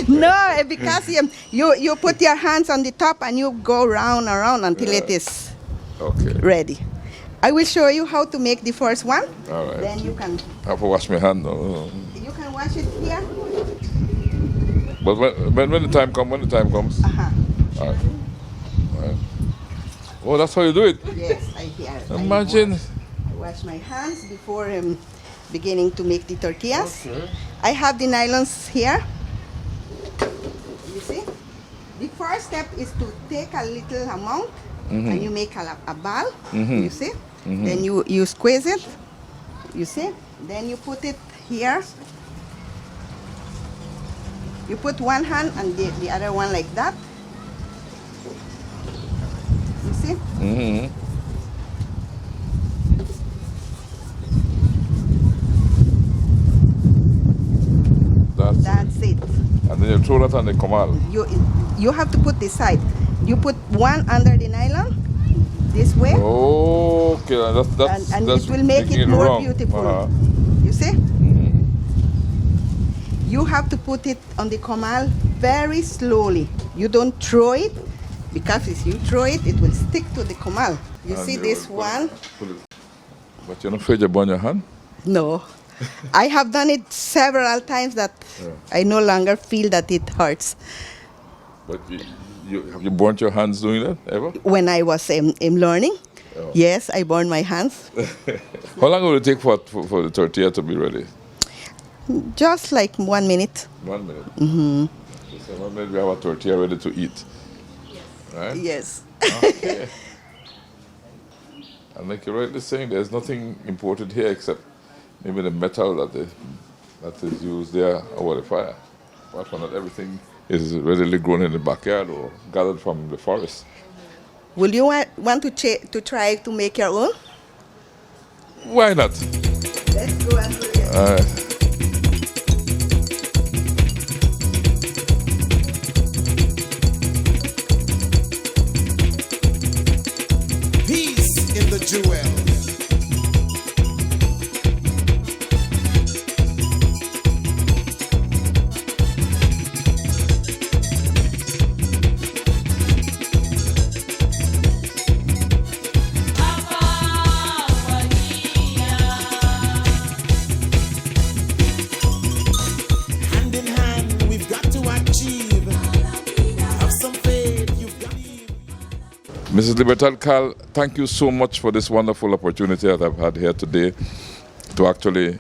No, because you put your hands on the top and you go round and round until it is ready. I will show you how to make the first one. All right. Then you can. I have to wash my hand now. You can wash it here. But when the time comes, All right. All right. Oh, that's how you do it? Yes, I hear. Imagine. I wash my hands before beginning to make the tortillas. Okay. I have the nylons here. You see? The first step is to take a little amount and you make a ball. You see? Then you squeeze it. You see? Then you put it here. You put one hand and the other one like that. You see? That's it. And then you throw that on the comal. You have to put this side. You put one under the nylon, this way. Okay, that's and it will make it more wrong. beautiful. You see? You have to put it on the comal very slowly. You don't throw it, because if you throw it, it will stick to the comal. You And see you this will one? But you're not afraid you burn your hand? No. I have done it several times that I no longer feel that it hurts. But have you burnt your hands doing that ever? When I was learning, yes, I burned my hands. How long will it take for the tortilla to be ready? Just like 1 minute. 1 minute. So 1 minute we have a tortilla ready to eat. Right? Yes. Okay. And like you're rightly saying, there's nothing imported here except maybe the metal that is used there over the fire. Apart from that, everything is readily grown in the backyard or gathered from the forest. Will you want to try to make your own? Why not? Let's go and do it. Peace in the jewel. Mrs. Libertad Cal, thank you so much for this wonderful opportunity that I've had here today to actually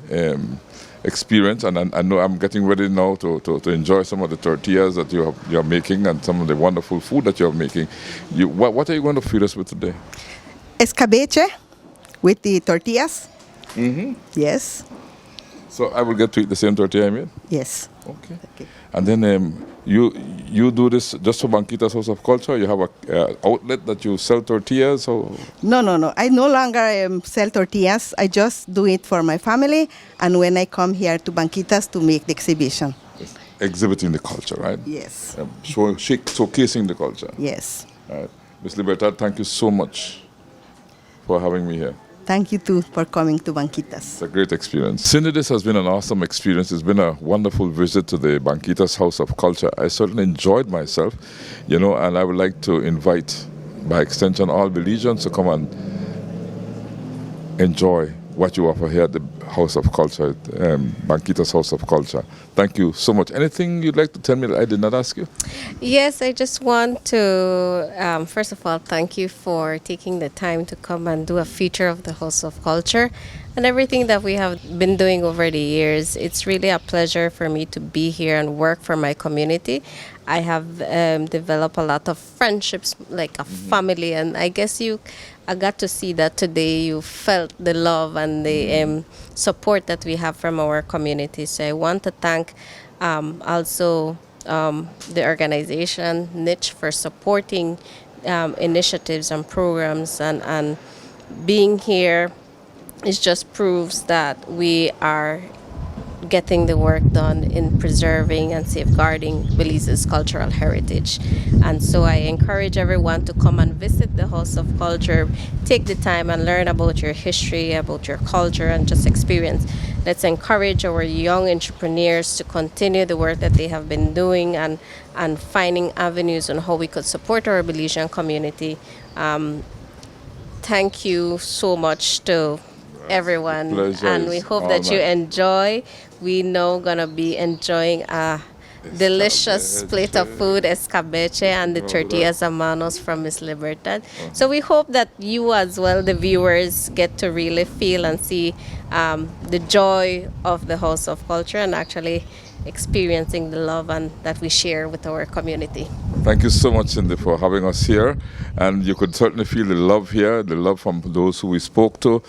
experience, and I know I'm getting ready now to enjoy some of the tortillas that you're making and some of the wonderful food that you're making. What are you going to feed us with today? Escabeche with the tortillas. Yes. So I will get to eat the same tortilla I made? Yes. Okay. And then you do this just for Banquitas House of Culture? You have a outlet that you sell tortillas? Or? No. I no longer sell tortillas. I just do it for my family and when I come here to Banquitas to make the exhibition. Exhibiting the culture, right? Yes. Showcasing the culture. Yes. Right. Ms. Libertad, thank you so much for having me here. Thank you too for coming to Banquitas. It's a great experience. Cindy, this has been an awesome experience. It's been a wonderful visit to the Banquitas House of Culture. I certainly enjoyed myself, and I would like to invite, by extension, all Belizeans to come and enjoy what you offer here at the House of Culture, Banquitas House of Culture. Thank you so much. Anything you'd like to tell me that I did not ask you? Yes, I just want to, first of all, thank you for taking the time to come and do a feature of the House of Culture and everything that we have been doing over the years. It's really a pleasure for me to be here and work for my community. I have developed a lot of friendships, like a family, and I guess I got to see that today. You felt the love and the support that we have from our community. So I want to thank also the organization Niche for supporting initiatives and programs, and being here. It just proves that we are getting the work done in preserving and safeguarding Belize's cultural heritage. And so I encourage everyone to come and visit the House of Culture, take the time and learn about your history, about your culture, and just experience. Let's encourage our young entrepreneurs to continue the work that they have been doing and finding avenues on how we could support our Belizean community. Thank you so much to everyone, and we hope that you enjoy. We now gonna be enjoying a delicious plate of food, escabeche, and the tortillas a manos from Miss Libertad. So we hope that you as well, the viewers, get to really feel and see the joy of the House of Culture and actually experiencing the love and that we share with our community. Thank you so much, Cindy, for having us here. And you could certainly feel the love here, the love from those who we spoke to.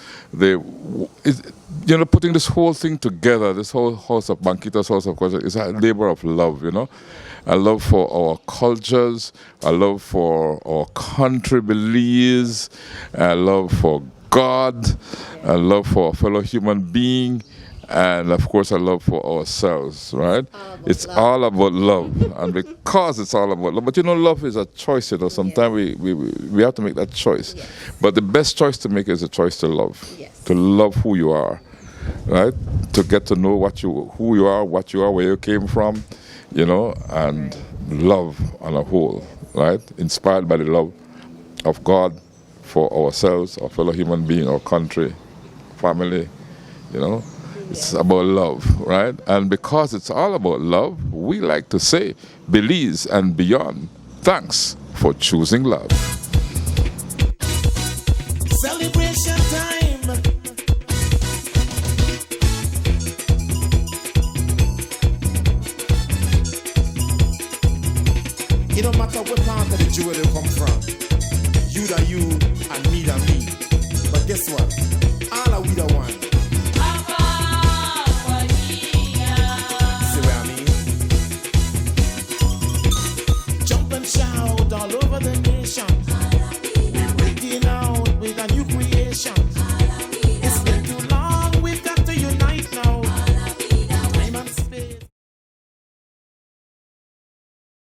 Putting this whole thing together, this whole House of Banquitas House of Culture, is a labor of love, A love for our cultures, a love for our country, Belize, a love for God, a love for a fellow human being, and of course a love for ourselves, right? It's all about love. And because it's all about love, but love is a choice, sometimes we have to make that choice. Yes. But the best choice to make is a choice to love. Yes. To love who you are, right? To get to know who you are, what you are, where you came from, and love on a whole, right? Inspired by the love of God for ourselves, our fellow human being, our country, family, It's about love, right? And because it's all about love, we like to say, Belize and beyond, thanks for choosing love. Celebration time. It don't matter what part of the jewel you come from. You da you and me da me. But guess what? All are we the one. Shout all over the nation.